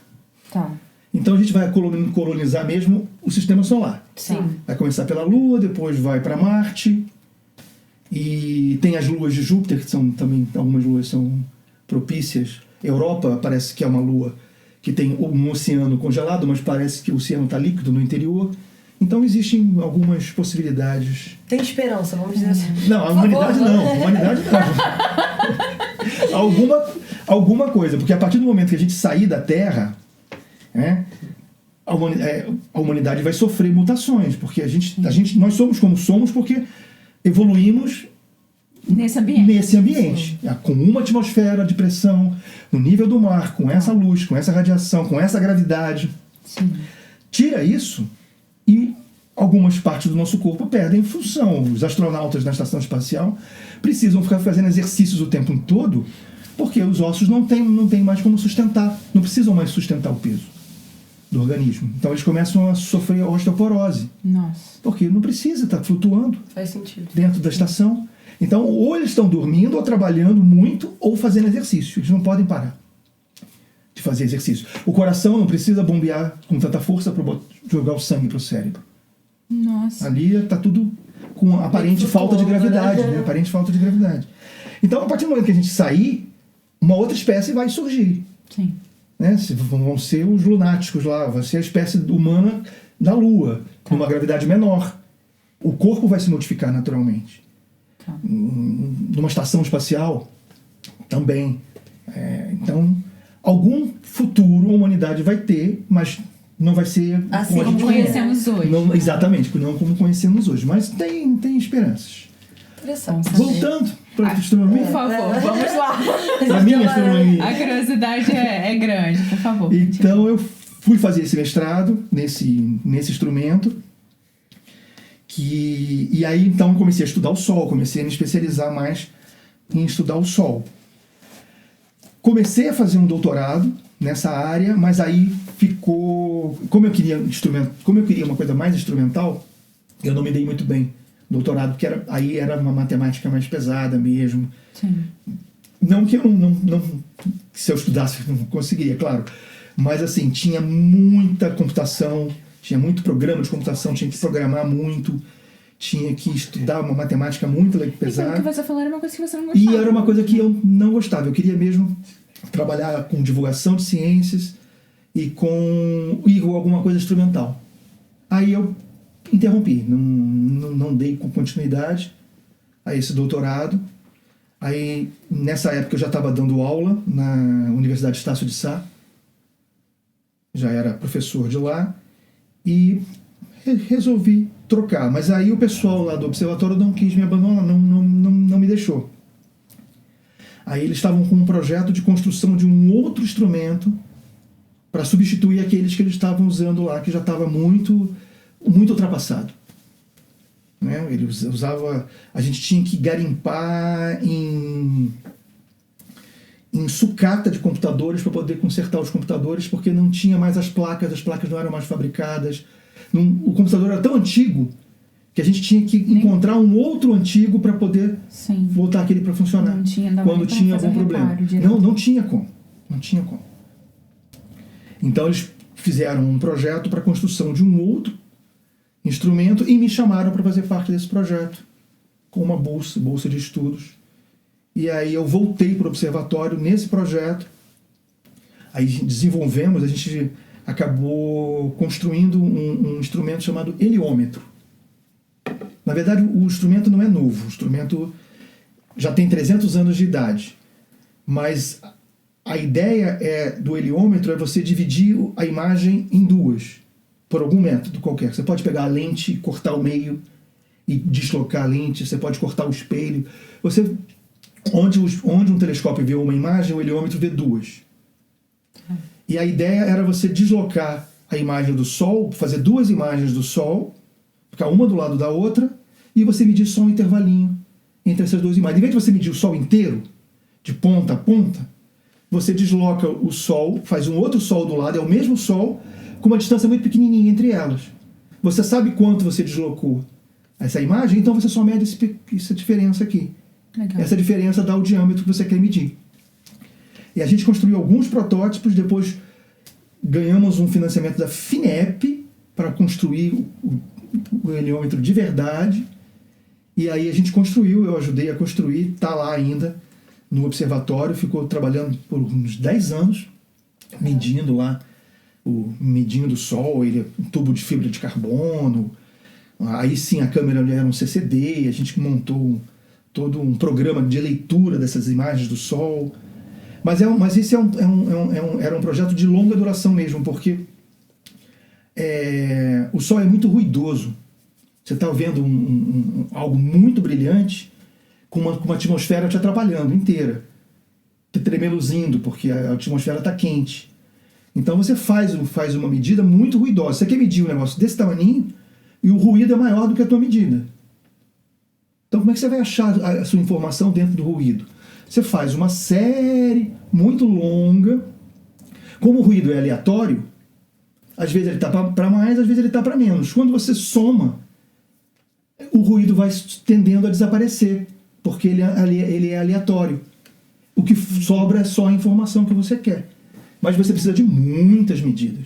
Speaker 2: Tá.
Speaker 3: Então, a gente vai colonizar mesmo o sistema solar.
Speaker 1: Sim.
Speaker 3: Vai começar pela Lua, depois vai para Marte, e tem as luas de Júpiter, que são também, algumas luas são propícias. Europa parece que é uma lua que tem um oceano congelado, mas parece que o oceano está líquido no interior. Então existem algumas possibilidades.
Speaker 1: Tem esperança, vamos dizer assim.
Speaker 3: Não, a humanidade não. A humanidade não. alguma coisa, porque a partir do momento que a gente sair da Terra, a humanidade vai sofrer mutações, porque nós somos como somos porque evoluímos
Speaker 2: nesse ambiente.
Speaker 3: Com uma atmosfera de pressão, no nível do mar, com essa luz, com essa radiação, com essa gravidade.
Speaker 2: Sim.
Speaker 3: Tira isso e algumas partes do nosso corpo perdem função. Os astronautas na estação espacial precisam ficar fazendo exercícios o tempo todo porque os ossos não têm mais como sustentar, não precisam mais sustentar o peso do organismo. Então eles começam a sofrer osteoporose.
Speaker 2: Nossa.
Speaker 3: Porque não precisa, está flutuando.
Speaker 1: Faz sentido.
Speaker 3: Dentro da estação. Então, ou eles estão dormindo, ou trabalhando muito, ou fazendo exercício. Eles não podem parar de fazer exercício. O coração não precisa bombear com tanta força para jogar o sangue para o cérebro.
Speaker 2: Nossa.
Speaker 3: Ali está tudo com aparente falta de gravidade. Né? Aparente falta de gravidade. Então, a partir do momento que a gente sair, uma outra espécie vai surgir.
Speaker 2: Sim.
Speaker 3: Né? Vão ser os lunáticos lá, vai ser a espécie humana da Lua, numa gravidade menor. O corpo vai se modificar naturalmente.
Speaker 2: Tá.
Speaker 3: Numa estação espacial também. Então, algum futuro a humanidade vai ter, mas não vai ser
Speaker 1: assim
Speaker 2: como conhecemos hoje.
Speaker 3: Não, exatamente, não como conhecemos hoje. Mas tem esperanças.
Speaker 1: Interessante.
Speaker 3: Voltando para a astronomia.
Speaker 2: Por favor, vamos lá.
Speaker 3: Para mim, a astronomia.
Speaker 2: A curiosidade é grande, por favor.
Speaker 3: Então, eu fui fazer esse mestrado nesse instrumento. E aí, então, comecei a estudar o Sol. Comecei a me especializar mais em estudar o Sol. Comecei a fazer um doutorado nessa área, mas aí ficou... Como eu queria uma coisa mais instrumental, eu não me dei muito bem no doutorado, porque aí era uma matemática mais pesada mesmo.
Speaker 2: Sim.
Speaker 3: Não que eu se eu estudasse, eu não conseguiria, claro. Mas, assim, tinha muita computação, tinha muito programa de computação, tinha que programar muito, tinha que estudar uma matemática muito pesada.
Speaker 2: E pelo que você falou, era uma coisa que você não gostava.
Speaker 3: E era uma coisa que eu não gostava. Eu queria mesmo trabalhar com divulgação de ciências e com alguma coisa instrumental. Aí eu interrompi, não dei continuidade a esse doutorado. Aí, nessa época, eu já estava dando aula na Universidade Estácio de Sá. Já era professor de lá. E resolvi trocar. Mas aí o pessoal lá do observatório não quis me abandonar, não me deixou. Aí eles estavam com um projeto de construção de um outro instrumento para substituir aqueles que eles estavam usando lá, que já estava muito ultrapassado. Né? Ele usava... A gente tinha que garimpar em sucata de computadores para poder consertar os computadores, porque não tinha mais as placas não eram mais fabricadas. O computador era tão antigo que a gente tinha que encontrar um outro antigo para poder voltar aquele para funcionar.
Speaker 2: Não tinha,
Speaker 3: quando tinha algum problema. Não tinha como. Não tinha como. Então eles fizeram um projeto para a construção de um outro instrumento e me chamaram para fazer parte desse projeto com uma bolsa de estudos. E aí eu voltei para o observatório nesse projeto. Aí a gente acabou construindo um instrumento chamado heliômetro. Na verdade, o instrumento não é novo. O instrumento já tem 300 anos de idade. Mas a ideia do heliômetro é você dividir a imagem em duas, por algum método qualquer. Você pode pegar a lente, cortar o meio e deslocar a lente. Você pode cortar o espelho. Onde um telescópio vê uma imagem, o heliômetro vê duas. E a ideia era você deslocar a imagem do Sol, fazer duas imagens do Sol, ficar uma do lado da outra, e você medir só um intervalinho entre essas duas imagens. Em vez de você medir o Sol inteiro, de ponta a ponta, você desloca o Sol, faz um outro Sol do lado, é o mesmo Sol, com uma distância muito pequenininha entre elas. Você sabe quanto você deslocou essa imagem, então você só mede essa diferença aqui.
Speaker 2: Legal.
Speaker 3: Essa diferença dá o diâmetro que você quer medir. E a gente construiu alguns protótipos, depois ganhamos um financiamento da FINEP para construir o heliômetro de verdade. E aí a gente construiu, eu ajudei a construir, está lá ainda no observatório, ficou trabalhando por uns 10 anos, medindo lá, medindo o Sol, um tubo de fibra de carbono. Aí sim a câmera era um CCD, a gente montou todo um programa de leitura dessas imagens do Sol. Mas esse era um projeto de longa duração mesmo, porque o Sol é muito ruidoso. Você está vendo algo muito brilhante com uma atmosfera te atrapalhando inteira, te tremeluzindo, porque a atmosfera está quente. Então você faz uma medida muito ruidosa. Você quer medir um negócio desse tamanho e o ruído é maior do que a tua medida. Então como é que você vai achar a sua informação dentro do ruído? Você faz uma série muito longa. Como o ruído é aleatório, às vezes ele está para mais, às vezes ele está para menos. Quando você soma, o ruído vai tendendo a desaparecer, porque ele é aleatório. O que sobra é só a informação que você quer. Mas você precisa de muitas medidas.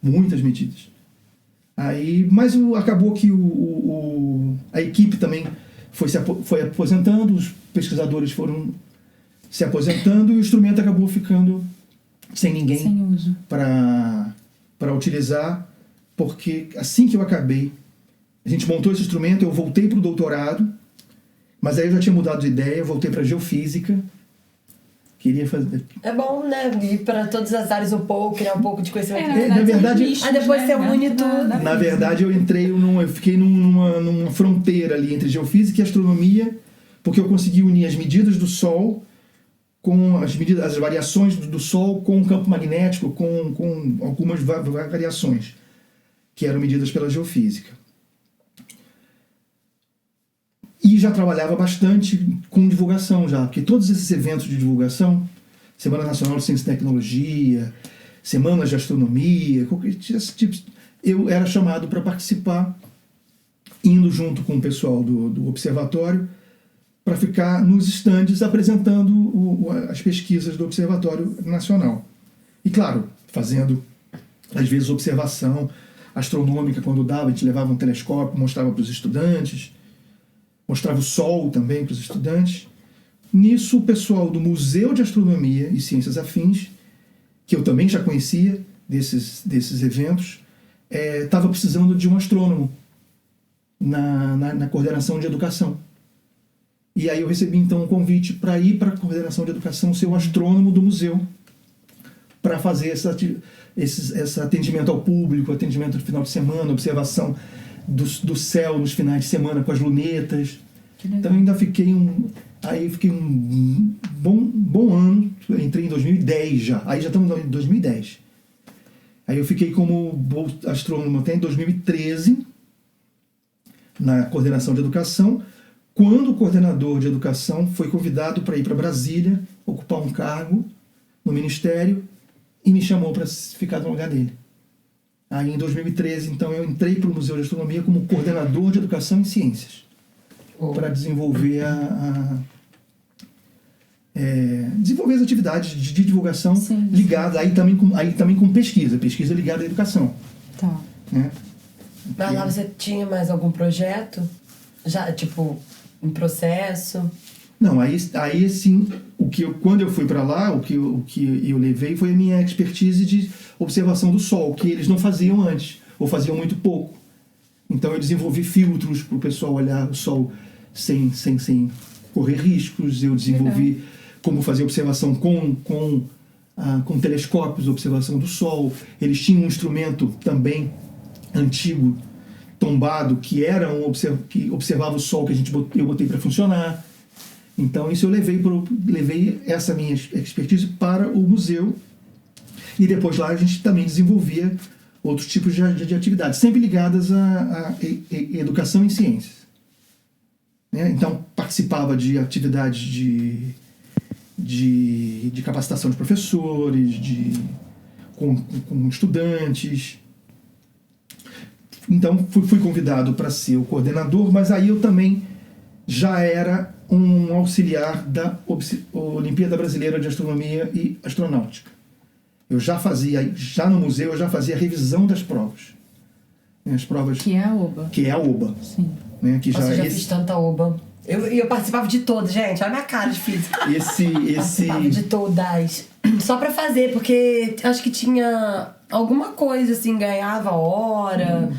Speaker 3: Muitas medidas. Mas acabou que a equipe também foi aposentando, os pesquisadores foram se aposentando e o instrumento acabou ficando sem ninguém para utilizar, porque assim que eu acabei, a gente montou esse instrumento, eu voltei para o doutorado, mas aí eu já tinha mudado de ideia, voltei para a geofísica, Queria fazer...
Speaker 1: É bom, né? Ir para todas as áreas um pouco, criar um pouco de conhecimento.
Speaker 3: Na verdade...
Speaker 1: Aí depois você une tudo.
Speaker 3: Na verdade, eu fiquei numa fronteira ali entre geofísica e astronomia, porque eu consegui unir as medidas do Sol com as variações do Sol com o campo magnético, com algumas variações que eram medidas pela geofísica. E já trabalhava bastante com divulgação já, porque todos esses eventos de divulgação, Semana Nacional de Ciência e Tecnologia, Semanas de Astronomia, qualquer tipo, eu era chamado para participar, indo junto com o pessoal do observatório, para ficar nos estandes apresentando as pesquisas do Observatório Nacional. E claro, fazendo, às vezes, observação astronômica quando dava, a gente levava um telescópio, mostrava para os estudantes, mostrava o Sol também para os estudantes. Nisso, o pessoal do Museu de Astronomia e Ciências Afins, que eu também já conhecia desses eventos, estava precisando de um astrônomo na coordenação de educação. E aí eu recebi então um convite para ir para a coordenação de educação, ser o astrônomo do museu, para fazer esse atendimento ao público, atendimento no final de semana, observação do céu nos finais de semana com as lunetas. Então ainda fiquei um bom ano, entrei em 2010 já, aí já estamos em 2010. Aí eu fiquei como astrônomo até em 2013, na coordenação de educação, quando o coordenador de educação foi convidado para ir para Brasília, ocupar um cargo no Ministério, e me chamou para ficar no lugar dele. Aí em 2013, então, eu entrei para o Museu de Astronomia como coordenador de Educação e Ciências, para desenvolver desenvolver as atividades de divulgação ligadas, aí também com pesquisa ligada à educação.
Speaker 2: Tá.
Speaker 3: Né?
Speaker 1: Mas lá você tinha mais algum projeto? Já, tipo, em processo?
Speaker 3: Não, aí sim, quando eu fui para lá, o que eu levei foi a minha expertise de observação do Sol, que eles não faziam antes, ou faziam muito pouco. Então eu desenvolvi filtros para o pessoal olhar o Sol sem correr riscos, eu desenvolvi como fazer observação com telescópios, observação do Sol. Eles tinham um instrumento também antigo, tombado, que que observava o Sol, que eu botei para funcionar. Então isso eu levei essa minha expertise para o museu, e depois lá a gente também desenvolvia outros tipos de atividades, sempre ligadas à educação e ciências. Né? Então participava de atividades de capacitação de professores, com estudantes. Então fui convidado para ser o coordenador, mas aí eu também já era um auxiliar da Olimpíada Brasileira de Astronomia e Astronáutica. Já no museu, eu já fazia a revisão das provas. As provas...
Speaker 2: Que é a OBA.
Speaker 3: Que é a OBA.
Speaker 2: Sim.
Speaker 3: Né, que
Speaker 1: Nossa, eu já fiz tanta OBA. Eu participava de todas, gente. Olha a minha cara de física. Participava de todas. Só pra fazer, porque acho que tinha alguma coisa, assim, ganhava hora...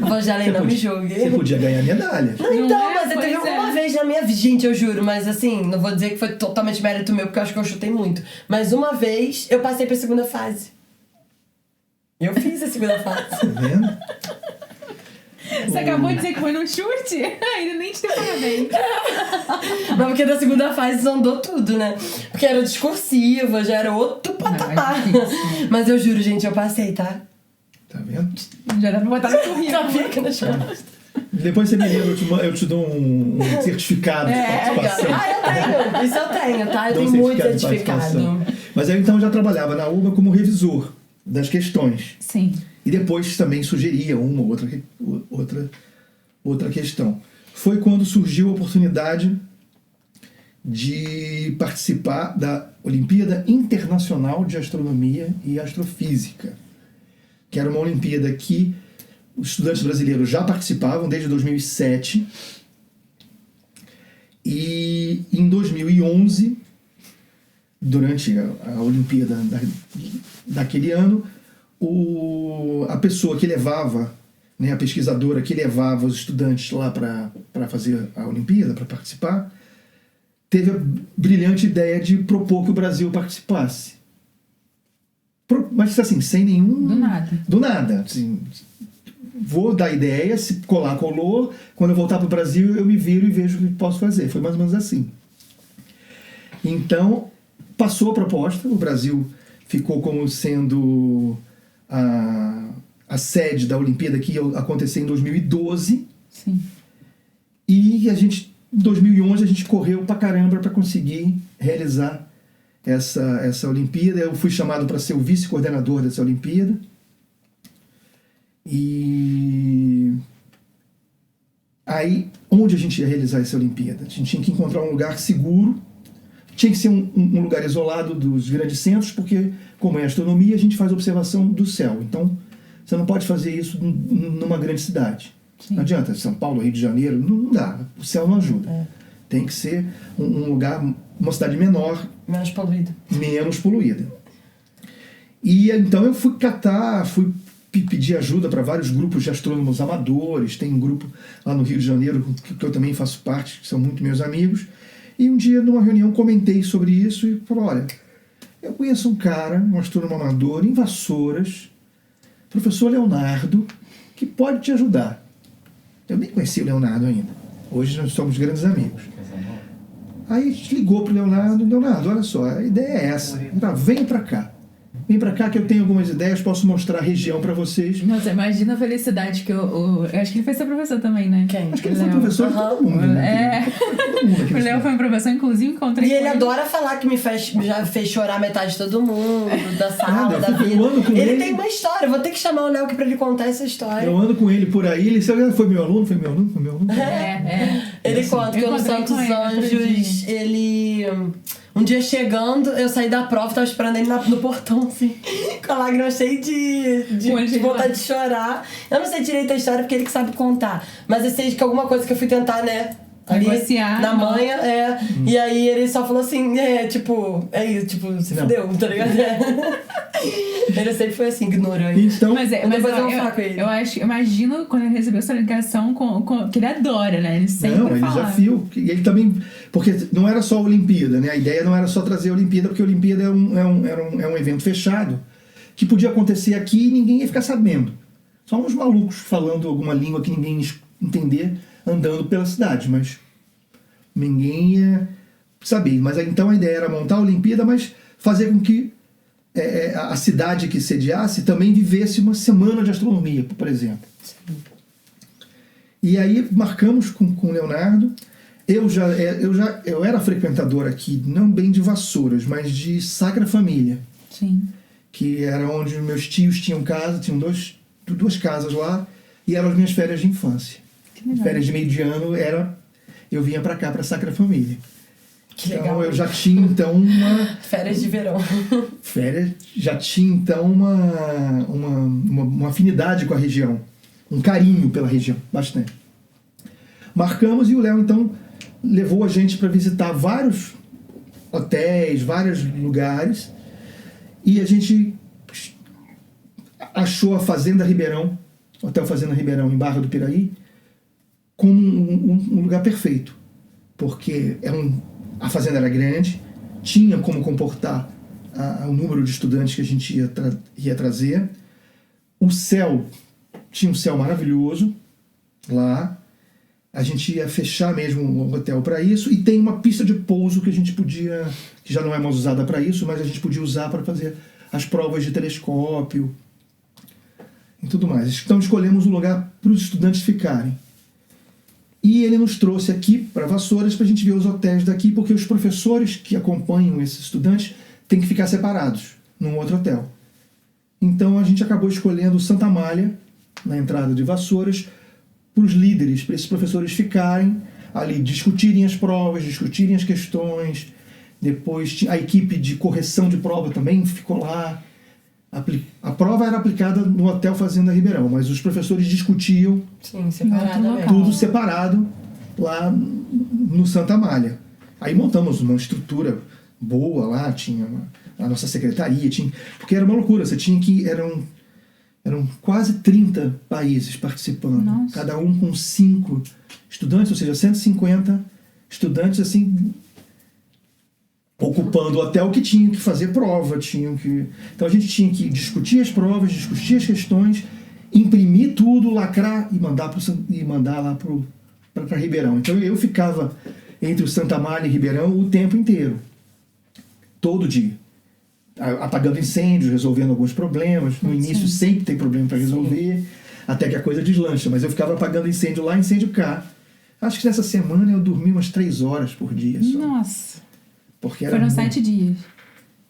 Speaker 1: A voz de além não me julgue.
Speaker 3: Você podia ganhar medalha.
Speaker 1: Não, então, mas eu teve alguma vez na minha vida. Gente, eu juro, mas assim, não vou dizer que foi totalmente mérito meu, porque eu acho que eu chutei muito. Mas uma vez eu passei pra segunda fase. Eu fiz a segunda fase.
Speaker 3: Tá vendo?
Speaker 2: Você acabou de dizer que foi no chute? Ainda nem te deu parabéns.
Speaker 1: Mas porque da segunda fase desandou tudo, né? Porque era discursiva, já era outro patamar. Mas eu juro, gente, eu passei, tá?
Speaker 3: Tá vendo?
Speaker 2: Já dá pra botar no currículo.
Speaker 1: Fica nas costas.
Speaker 3: Depois você me lembra, eu te dou um certificado de participação.
Speaker 1: Eu tenho. Isso eu tenho, tá? Eu tenho muito certificado.
Speaker 3: Mas eu então já trabalhava na UBA como revisor das questões.
Speaker 2: Sim.
Speaker 3: E depois também sugeria uma ou outra questão. Foi quando surgiu a oportunidade de participar da Olimpíada Internacional de Astronomia e Astrofísica, que era uma Olimpíada que os estudantes brasileiros já participavam desde 2007. E em 2011, durante a Olimpíada daquele ano, a pessoa que levava, né, a pesquisadora que levava os estudantes lá para fazer a Olimpíada, para participar, teve a brilhante ideia de propor que o Brasil participasse. Mas assim, sem nenhum... Do nada. Assim, vou dar ideia, se colar, colou. Quando eu voltar para o Brasil, eu me viro e vejo o que posso fazer. Foi mais ou menos assim. Então, passou a proposta. O Brasil ficou como sendo a sede da Olimpíada, que ia acontecer em 2012.
Speaker 2: Sim.
Speaker 3: E em 2011, a gente correu pra caramba para conseguir realizar essa Olimpíada. Eu fui chamado para ser o vice-coordenador dessa Olimpíada. E aí, onde a gente ia realizar essa Olimpíada? A gente tinha que encontrar um lugar seguro. Tinha que ser um lugar isolado dos grandes centros, porque, como é astronomia, a gente faz observação do céu. Então, você não pode fazer isso numa grande cidade. Sim. Não adianta, São Paulo, Rio de Janeiro, não dá. O céu não ajuda. Tem que ser um lugar, uma cidade menor. Menos poluída. E então eu fui pedir ajuda para vários grupos de astrônomos amadores. Tem um grupo lá no Rio de Janeiro, que eu também faço parte, que são muito meus amigos. E um dia, numa reunião, comentei sobre isso e falei, olha, eu conheço um cara, um astrônomo amador, em Vassouras, professor Leonardo, que pode te ajudar. Eu nem conhecia o Leonardo ainda. Hoje nós somos grandes amigos. Aí a gente ligou pro Leonardo, olha só, a ideia é essa. Vem para cá. Vem pra cá que eu tenho algumas ideias, posso mostrar a região pra vocês.
Speaker 2: Nossa, imagina a felicidade que eu acho que ele foi seu professor também, né?
Speaker 1: Quem?
Speaker 3: Acho que ele foi professor de todo mundo. Né?
Speaker 2: O Léo foi um professor, inclusive encontrei.
Speaker 1: E ele adora falar que já fez chorar metade de todo mundo, da sala, da vida. Ele tem uma história, eu vou ter que chamar o Léo aqui pra ele contar essa história.
Speaker 3: Eu ando com ele por aí, ele foi meu aluno.
Speaker 1: Ele conta que no Santos Anjos, ele... Um dia chegando, eu saí da prova, tava esperando ele no portão, assim, com a lágrima cheia de vontade de chorar. Eu não sei direito a história, porque ele que sabe contar. Mas eu sei que alguma coisa que eu fui tentar, né, ali,
Speaker 2: negociar,
Speaker 1: na manhã, E aí ele só falou assim, se fudeu, tá ligado? Ele sempre foi assim, ignorante.
Speaker 3: Então,
Speaker 2: mas eu acho, imagino quando ele recebeu essa ligação que ele adora, né? Ele sempre fala.
Speaker 3: Desafio. E ele também, porque não era só a Olimpíada, né? A ideia não era só trazer a Olimpíada, porque a Olimpíada é um evento fechado, que podia acontecer aqui e ninguém ia ficar sabendo. Só uns malucos falando alguma língua que ninguém ia entender, andando pela cidade, mas ninguém ia saber. Mas então a ideia era montar a Olimpíada, mas fazer com que a cidade que sediasse também vivesse uma semana de astronomia, por exemplo. Sim. E aí marcamos com o Leonardo. Eu era frequentador aqui, não bem de Vassouras, mas de Sacra Família.
Speaker 2: Sim.
Speaker 3: Que era onde meus tios tinham casa, tinham duas casas lá, e eram as minhas férias de infância. Férias de meio de ano eu vinha para cá, para Sacra Família.
Speaker 1: Que
Speaker 3: então
Speaker 1: legal.
Speaker 3: Eu já tinha então uma...
Speaker 1: Férias de verão.
Speaker 3: Já tinha então uma afinidade com a região. Um carinho pela região, bastante. Marcamos e o Léo então levou a gente para visitar vários hotéis, vários lugares. E a gente achou a Fazenda Ribeirão, Hotel Fazenda Ribeirão, em Barra do Piraí, como um lugar perfeito. Porque a fazenda era grande, tinha como comportar o número de estudantes que a gente ia trazer. O céu, tinha um céu maravilhoso lá. A gente ia fechar mesmo o hotel para isso. E tem uma pista de pouso que a gente podia, que já não é mais usada para isso, mas a gente podia usar para fazer as provas de telescópio e tudo mais. Então escolhemos um lugar para os estudantes ficarem. E ele nos trouxe aqui para Vassouras para a gente ver os hotéis daqui, porque os professores que acompanham esses estudantes têm que ficar separados num outro hotel. Então a gente acabou escolhendo Santa Amália, na entrada de Vassouras, para os líderes, para esses professores ficarem ali, discutirem as provas, discutirem as questões. Depois a equipe de correção de prova também ficou lá. A prova era aplicada no Hotel Fazenda Ribeirão, mas os professores discutiam.
Speaker 1: Sim, separadamente.
Speaker 3: Tudo separado lá no Santa Amália. Aí montamos uma estrutura boa lá, tinha a nossa secretaria, porque era uma loucura, você tinha que... Eram quase 30 países participando.
Speaker 2: Nossa.
Speaker 3: Cada um com 5 estudantes, ou seja, 150 estudantes, assim, ocupando o hotel que tinham que fazer prova, então a gente tinha que discutir as provas, discutir as questões, imprimir tudo, lacrar e mandar lá para Ribeirão. Então eu ficava entre o Santa Amália e Ribeirão o tempo inteiro, todo dia, apagando incêndios, resolvendo alguns problemas. No início sempre tem problema para resolver, até que a coisa deslancha, mas eu ficava apagando incêndio lá, incêndio cá. Acho que nessa semana eu dormi umas 3 horas por dia só.
Speaker 2: Nossa!
Speaker 3: Porque
Speaker 2: foram 7 dias.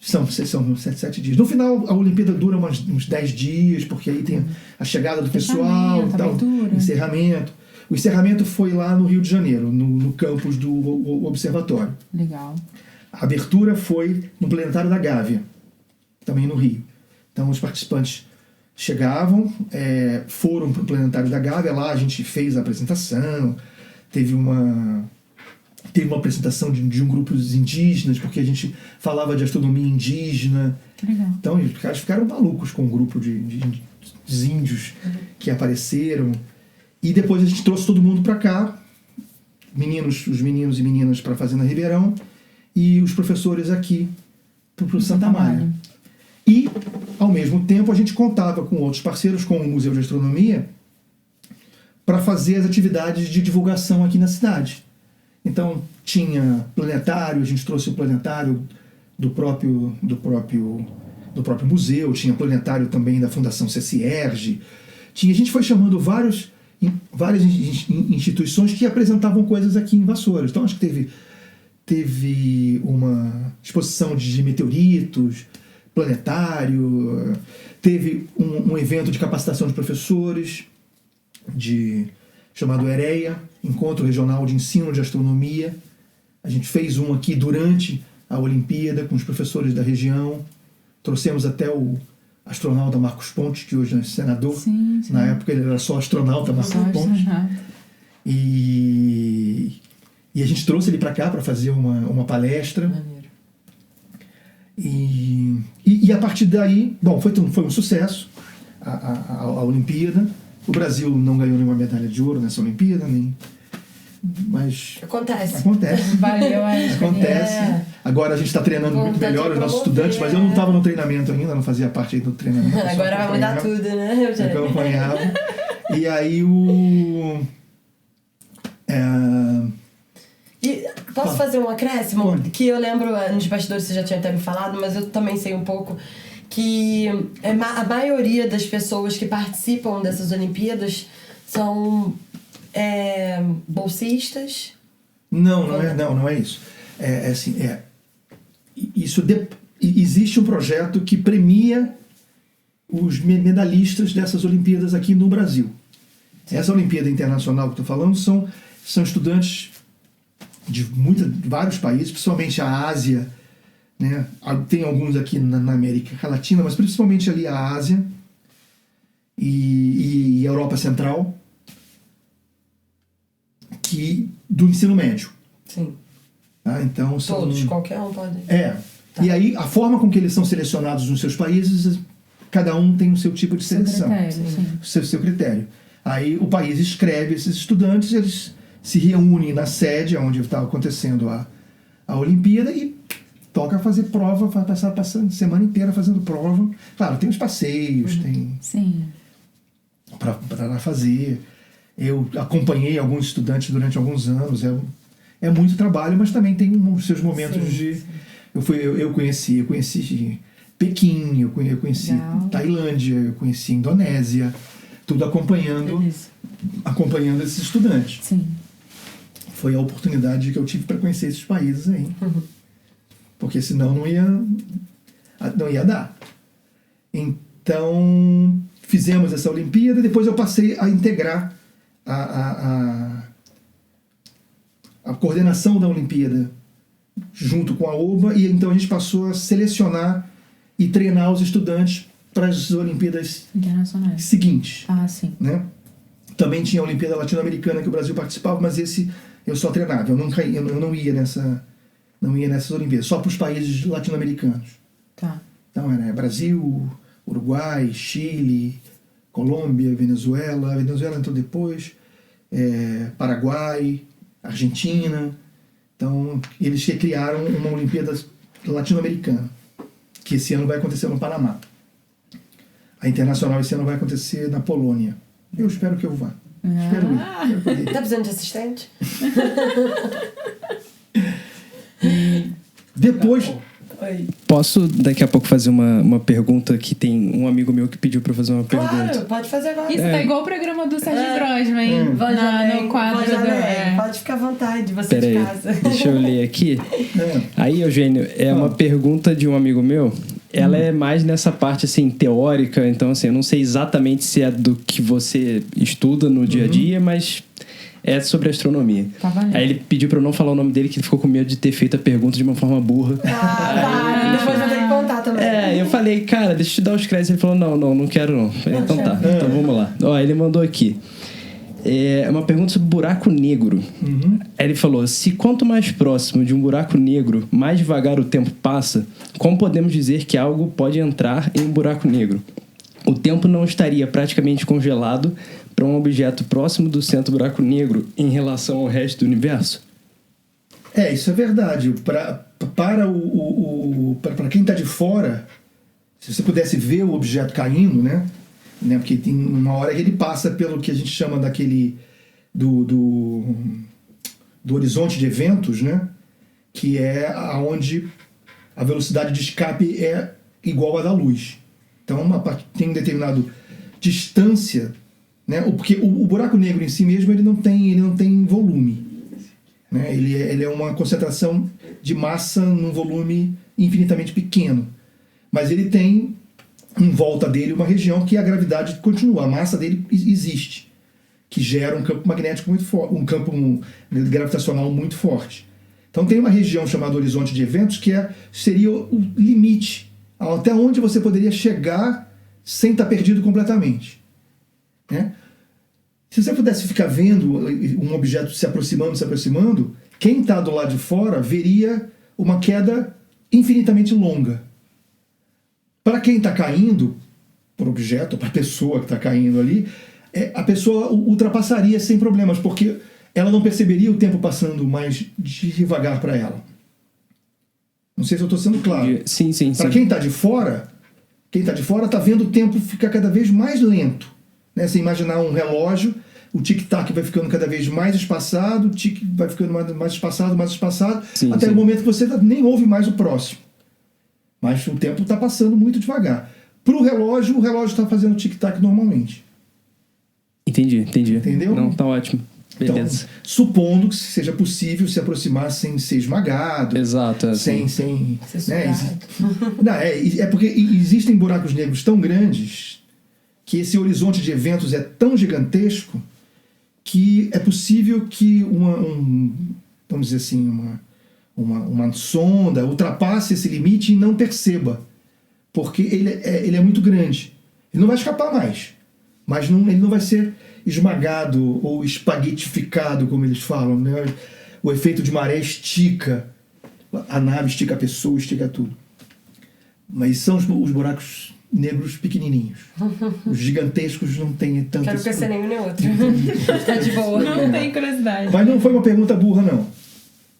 Speaker 3: São 7 dias. No final, a Olimpíada dura uns 10 dias, porque aí tem a chegada do pessoal, tal, encerramento. O encerramento foi lá no Rio de Janeiro, no campus do Observatório.
Speaker 2: Legal.
Speaker 3: A abertura foi no Planetário da Gávea, também no Rio. Então, os participantes chegavam, foram para o Planetário da Gávea, lá a gente fez a apresentação, teve uma apresentação de um grupo dos indígenas, porque a gente falava de astronomia indígena.
Speaker 2: Legal.
Speaker 3: Então, os caras ficaram malucos com um grupo de índios que apareceram. E depois a gente trouxe todo mundo para cá, os meninos e meninas para a Fazenda Ribeirão, e os professores aqui para o Santa Amália. E, ao mesmo tempo, a gente contava com outros parceiros, como o Museu de Astronomia, para fazer as atividades de divulgação aqui na cidade. Então, tinha planetário, a gente trouxe o planetário do próprio museu, tinha planetário também da Fundação CCERJ. A gente foi chamando várias instituições que apresentavam coisas aqui em Vassouras. Então, acho que teve uma exposição de meteoritos, planetário, teve um evento de capacitação de professores, chamado EREA, Encontro Regional de Ensino de Astronomia. A gente fez um aqui durante a Olimpíada com os professores da região. Trouxemos até o astronauta Marcos Pontes, que hoje é senador.
Speaker 2: Sim.
Speaker 3: Na época ele era só astronauta Marcos Pontes. E a gente trouxe ele para cá para fazer uma palestra.
Speaker 1: Maneiro.
Speaker 3: E a partir daí, bom, foi um sucesso a Olimpíada. O Brasil não ganhou nenhuma medalha de ouro nessa Olimpíada, mas
Speaker 1: acontece.
Speaker 2: Valeu a
Speaker 3: acontece. Agora a gente está treinando muito melhor os nossos estudantes, mas eu não estava no treinamento ainda, não fazia parte do treinamento.
Speaker 1: Agora vai mudar tudo, né?
Speaker 3: Eu acompanhava. E aí
Speaker 1: posso fazer um acréscimo? Que eu lembro, nos bastidores você já tinha até me falado, mas eu também sei um pouco que a maioria das pessoas que participam dessas Olimpíadas são bolsistas.
Speaker 3: Não é isso. Existe um projeto que premia os medalhistas dessas Olimpíadas aqui no Brasil. Essa Olimpíada Internacional que eu estou falando são estudantes de vários países, principalmente a Ásia, né? Tem alguns aqui na América Latina, mas principalmente ali a Ásia e a Europa Central, do ensino médio.
Speaker 1: Sim.
Speaker 3: Tá? Então,
Speaker 1: todos, qualquer um pode.
Speaker 3: Tá. E aí a forma com que eles são selecionados nos seus países, cada um tem o seu tipo de seleção, seu critério. Aí o país escreve esses estudantes, eles se reúnem na sede onde está acontecendo a Olimpíada e toca fazer prova, passar a semana inteira fazendo prova. Claro, tem os passeios, tem para fazer. Eu acompanhei alguns estudantes durante alguns anos. É muito trabalho, mas também tem os seus momentos de... Eu conheci Pequim, eu conheci Tailândia, eu conheci Indonésia, tudo acompanhando esses estudantes.
Speaker 2: Sim.
Speaker 3: Foi a oportunidade que eu tive para conhecer esses países aí. Porque senão não ia dar. Então, fizemos essa Olimpíada, depois eu passei a integrar a coordenação da Olimpíada junto com a OBA, e então a gente passou a selecionar e treinar os estudantes para as Olimpíadas
Speaker 2: internacionais
Speaker 3: seguintes.
Speaker 2: Sim.
Speaker 3: Né? Também tinha a Olimpíada Latino-Americana que o Brasil participava, mas esse eu só treinava, eu não ia nessas Olimpíadas, só para os países latino-americanos.
Speaker 2: Tá.
Speaker 3: Então era Brasil, Uruguai, Chile, Colômbia, Venezuela entrou depois, Paraguai, Argentina. Então eles criaram uma Olimpíada latino-americana, que esse ano vai acontecer no Panamá. A internacional esse ano vai acontecer na Polônia. Eu espero que eu vá. Espero ir.
Speaker 1: Tá precisando de assistente?
Speaker 3: Depois...
Speaker 1: Oi.
Speaker 4: Posso daqui a pouco fazer uma pergunta que tem um amigo meu que pediu pra eu fazer uma pergunta.
Speaker 1: Claro, pode fazer agora.
Speaker 2: Isso tá igual o programa do Sérgio Grosman, no quadro do...
Speaker 1: Pode ficar à vontade, você
Speaker 4: Pera
Speaker 1: de
Speaker 4: aí,
Speaker 1: casa.
Speaker 4: deixa eu ler aqui. Aí, Eugênio, é uma pergunta de um amigo meu. Ela é mais nessa parte, assim, teórica. Então, assim, eu não sei exatamente se é do que você estuda no dia a dia, mas é sobre astronomia.
Speaker 2: Tá valendo.
Speaker 4: Aí ele pediu pra eu não falar o nome dele, que ele ficou com medo de ter feito a pergunta de uma forma burra.
Speaker 1: Depois vai ter que contar também.
Speaker 4: Eu falei, cara, deixa eu te dar os créditos. Ele falou, não quero não. Eu falei, então tá, então vamos lá. Ó, ele mandou aqui. É uma pergunta sobre buraco negro. Aí ele falou, se quanto mais próximo de um buraco negro, mais devagar o tempo passa, como podemos dizer que algo pode entrar em um buraco negro? O tempo não estaria praticamente congelado para um objeto próximo do centro do buraco negro em relação ao resto do universo?
Speaker 3: Isso é verdade. Para quem está de fora, se você pudesse ver o objeto caindo, né? Porque tem uma hora que ele passa pelo que a gente chama daquele do horizonte de eventos, né? Que é aonde a velocidade de escape é igual à da luz. Então tem um determinado distância, né? Porque o buraco negro em si mesmo ele não tem volume, né? Ele é uma concentração de massa num volume infinitamente pequeno, mas ele tem em volta dele uma região que a gravidade continua, a massa dele existe, que gera um campo magnético muito forte, um campo gravitacional muito forte. Então tem uma região chamada horizonte de eventos que seria o limite até onde você poderia chegar sem estar perdido completamente, né? Se você pudesse ficar vendo um objeto se aproximando, quem está do lado de fora veria uma queda infinitamente longa. Para quem está caindo, para o objeto, para a pessoa que está caindo ali, a pessoa ultrapassaria sem problemas, porque ela não perceberia o tempo passando mais devagar para ela. Não sei se eu estou sendo claro.
Speaker 4: Sim.
Speaker 3: Para quem está de fora está vendo o tempo ficar cada vez mais lento, né? Você imaginar um relógio, o tic-tac vai ficando cada vez mais espaçado, o tic vai ficando mais espaçado, até o momento que você nem ouve mais o próximo. Mas o tempo está passando muito devagar. Para o relógio está fazendo tic-tac normalmente.
Speaker 4: Entendi.
Speaker 3: Entendeu?
Speaker 4: Não, tá ótimo. Beleza.
Speaker 3: Então, supondo que seja possível se aproximar sem ser esmagado.
Speaker 4: Exato.
Speaker 3: Sem né? É porque existem buracos negros tão grandes que esse horizonte de eventos é tão gigantesco que é possível que vamos dizer assim, uma sonda ultrapasse esse limite e não perceba, porque ele é muito grande. Ele não vai escapar mais, mas ele não vai ser esmagado ou espaguetificado, como eles falam, né? O efeito de maré estica a nave, estica a pessoa, estica tudo. Mas são os buracos negros pequenininhos. Os gigantescos não tem tanto...
Speaker 1: Quero conhecer nenhum nem outro. Tá de boa.
Speaker 2: Não tem curiosidade.
Speaker 3: Mas não foi uma pergunta burra, não.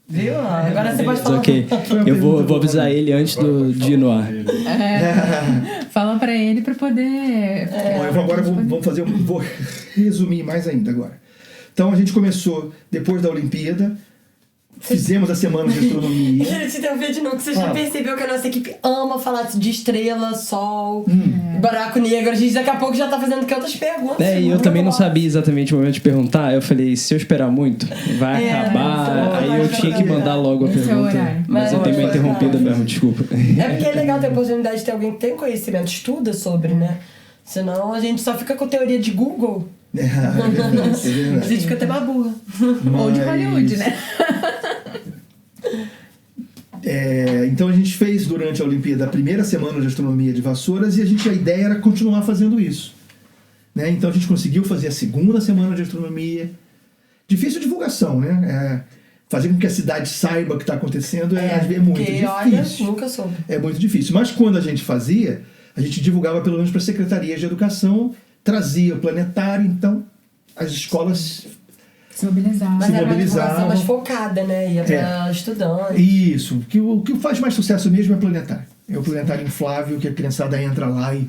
Speaker 1: Viu? Agora você pode falar.
Speaker 4: Ok, eu vou avisar ele antes de ir no ar.
Speaker 2: Fala pra ele pra poder...
Speaker 3: Vou resumir mais ainda agora. Então a gente começou depois da Olimpíada, fizemos a semana de astronomia.
Speaker 1: Queria te interromper de novo, que você já percebeu que a nossa equipe ama falar de estrela, sol, buraco negro. A gente daqui a pouco já tá fazendo outras perguntas.
Speaker 4: E eu também não sabia exatamente o momento de perguntar. Eu falei, se eu esperar muito, vai acabar. Aí eu tinha que mandar logo a pergunta. Mas eu tenho me interrompido mesmo, desculpa.
Speaker 1: É porque é legal ter a oportunidade de ter alguém que tem conhecimento, estuda sobre, né? Senão a gente só fica com teoria de Google.
Speaker 3: É verdade.
Speaker 1: A gente fica até uma burra.
Speaker 2: Ou de Hollywood, né?
Speaker 3: Então a gente fez durante a Olimpíada a primeira semana de astronomia de Vassouras e a ideia era continuar fazendo isso, né? Então a gente conseguiu fazer a segunda semana de astronomia. Difícil divulgação, né? Fazer com que a cidade saiba o que está acontecendo é muito difícil.
Speaker 1: Olha, nunca soube.
Speaker 3: É muito difícil. Mas quando a gente fazia, a gente divulgava pelo menos para a Secretaria de Educação, trazia o planetário, então as escolas
Speaker 2: Se mobilizavam.
Speaker 1: Mas era uma divulgação mais focada, né? Ia pra estudante.
Speaker 3: Isso. O que faz mais sucesso mesmo é planetário. É o planetário inflável, que a criançada entra lá e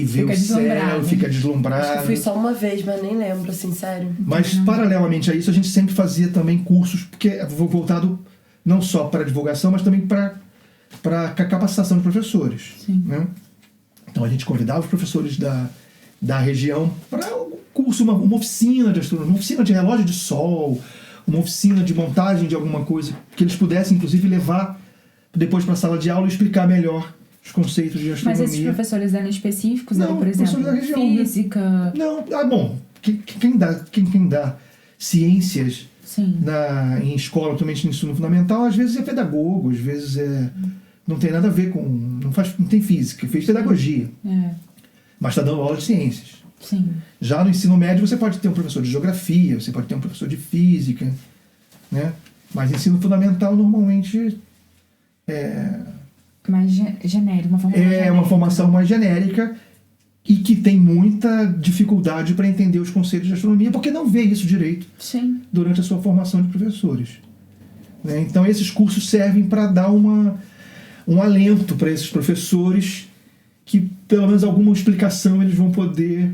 Speaker 3: vê o céu, fica deslumbrado.
Speaker 1: Acho que fui só uma vez, mas nem lembro, assim, sério.
Speaker 3: Mas, paralelamente a isso, a gente sempre fazia também cursos, porque é voltado não só para divulgação, mas também para capacitação de professores.
Speaker 2: Sim.
Speaker 3: Né? Então, a gente convidava os professores da região para um curso, uma oficina de astronomia, uma oficina de relógio de sol, uma oficina de montagem de alguma coisa, que eles pudessem, inclusive, levar depois para a sala de aula e explicar melhor os conceitos de astronomia.
Speaker 2: Mas esses professores eram específicos?
Speaker 3: Não,
Speaker 2: por exemplo,
Speaker 3: da região,
Speaker 2: física?
Speaker 3: Não, bom, quem dá ciências em escola, totalmente no ensino fundamental, às vezes é pedagogo, às vezes não tem nada a ver com... Não tem física, fez pedagogia. Mas está dando aula de ciências.
Speaker 2: Sim.
Speaker 3: Já no ensino médio você pode ter um professor de geografia, você pode ter um professor de física, né? Mas ensino fundamental normalmente
Speaker 2: mais genérico, uma formação genérica.
Speaker 3: Uma formação mais genérica e que tem muita dificuldade para entender os conceitos de astronomia porque não vê isso direito durante a sua formação de professores. Né? Então esses cursos servem para dar um alento para esses professores que pelo menos alguma explicação eles vão poder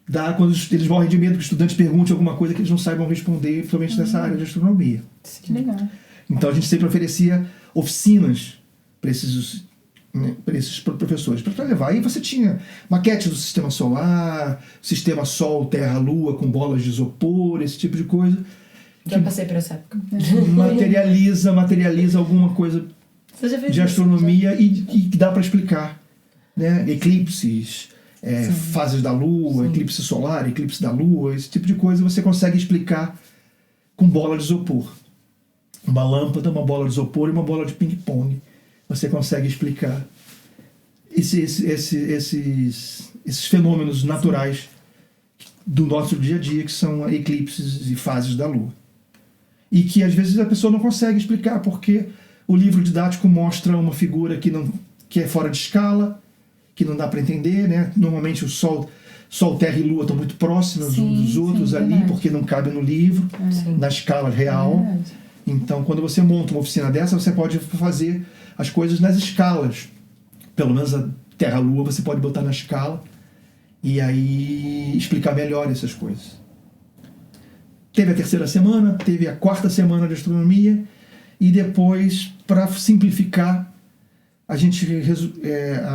Speaker 3: dar quando eles morrem de medo que o estudante pergunte alguma coisa que eles não saibam responder, principalmente nessa área de astronomia.
Speaker 2: Que legal.
Speaker 3: Então a gente sempre oferecia oficinas para esses professores, para levar. Aí você tinha maquete do sistema solar, sistema Sol, Terra, Lua, com bolas de isopor, esse tipo de coisa.
Speaker 1: Já passei por essa época.
Speaker 3: Materializa alguma coisa de astronomia e que dá para explicar. Né? Eclipses, fases da Lua, eclipse solar, eclipse da Lua, esse tipo de coisa você consegue explicar com bola de isopor. Uma lâmpada, uma bola de isopor e uma bola de ping-pong. Você consegue explicar esses fenômenos naturais do nosso dia a dia, que são eclipses e fases da Lua. E que às vezes a pessoa não consegue explicar, porque o livro didático mostra uma figura que é fora de escala, que não dá para entender, né? Normalmente o Sol, Terra e Lua estão muito próximos uns dos outros ali, porque não cabe no livro, na escala real. Então, quando você monta uma oficina dessa, você pode fazer as coisas nas escalas. Pelo menos a Terra-Lua você pode botar na escala e aí explicar melhor essas coisas. Teve a 3ª semana, teve a 4ª semana de astronomia e depois, para simplificar, a gente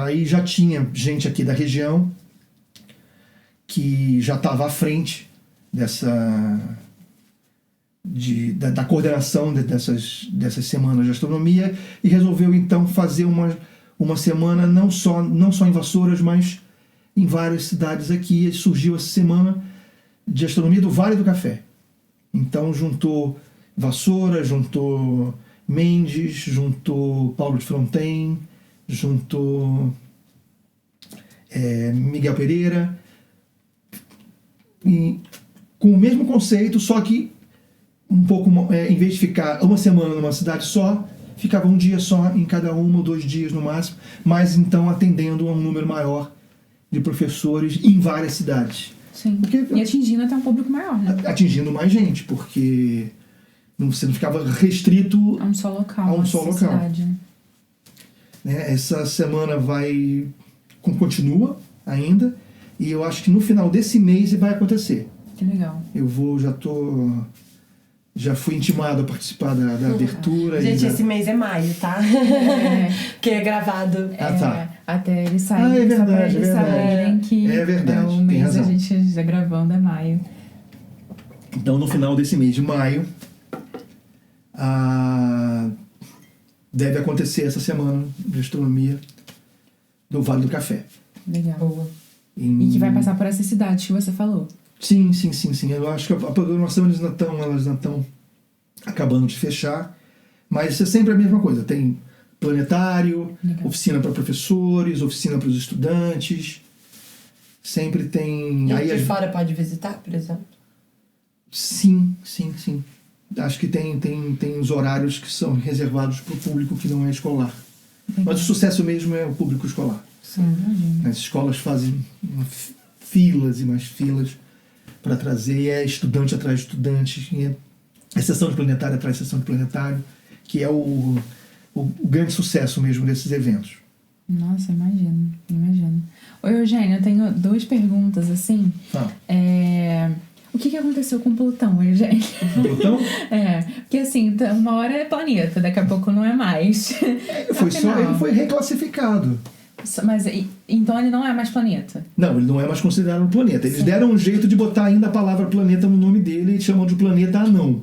Speaker 3: aí já tinha gente aqui da região que já estava à frente da coordenação dessas semanas de astronomia e resolveu então fazer uma semana não só em Vassouras, mas em várias cidades aqui. E surgiu essa semana de astronomia do Vale do Café. Então juntou Vassouras, juntou Mendes, juntou Paulo de Fronten, juntou Miguel Pereira, e com o mesmo conceito, só que um pouco, em vez de ficar uma semana numa cidade só, ficava um dia só em cada uma ou 2 dias no máximo, mas então atendendo a um número maior de professores em várias cidades.
Speaker 2: Sim. E atingindo até um público maior, né?
Speaker 3: Atingindo mais gente, porque você não ficava restrito
Speaker 2: a um só local. Cidade,
Speaker 3: né? Essa semana continua ainda, e eu acho que no final desse mês vai acontecer.
Speaker 2: Que legal.
Speaker 3: Já fui intimado a participar da abertura.
Speaker 1: Gente, esse mês é maio, tá? Que é gravado.
Speaker 3: Tá.
Speaker 2: Até ele sair.
Speaker 3: É verdade,
Speaker 2: saberem que
Speaker 3: verdade,
Speaker 2: o mês a gente está gravando é maio.
Speaker 3: Então, no final desse mês de maio, deve acontecer essa semana de astronomia do Vale do Café.
Speaker 2: Legal. E que vai passar por essas cidades que você falou.
Speaker 3: Sim. Eu acho que a programação elas não estão acabando de fechar, mas é sempre a mesma coisa. Tem planetário, oficina para professores, oficina para os estudantes. Sempre tem...
Speaker 1: E aí de fora pode visitar, por exemplo?
Speaker 3: Sim. Acho que tem os horários que são reservados para o público que não é escolar. Mas o sucesso mesmo é o público escolar.
Speaker 2: Sim.
Speaker 3: As escolas fazem filas e mais filas para trazer, e é estudante atrás de estudante, é sessão de planetário atrás de sessão de planetário, que é o grande sucesso mesmo desses eventos.
Speaker 2: Nossa, imagino. Oi, Eugênio, eu tenho 2 perguntas, assim. O que aconteceu com Plutão, Eugênio?
Speaker 3: Plutão?
Speaker 2: Porque assim, uma hora é planeta, daqui a pouco não é mais.
Speaker 3: Ele foi reclassificado.
Speaker 2: Mas, então ele não é mais planeta?
Speaker 3: Não, ele não é mais considerado um planeta. Eles deram um jeito de botar ainda a palavra planeta no nome dele e chamam de planeta anão.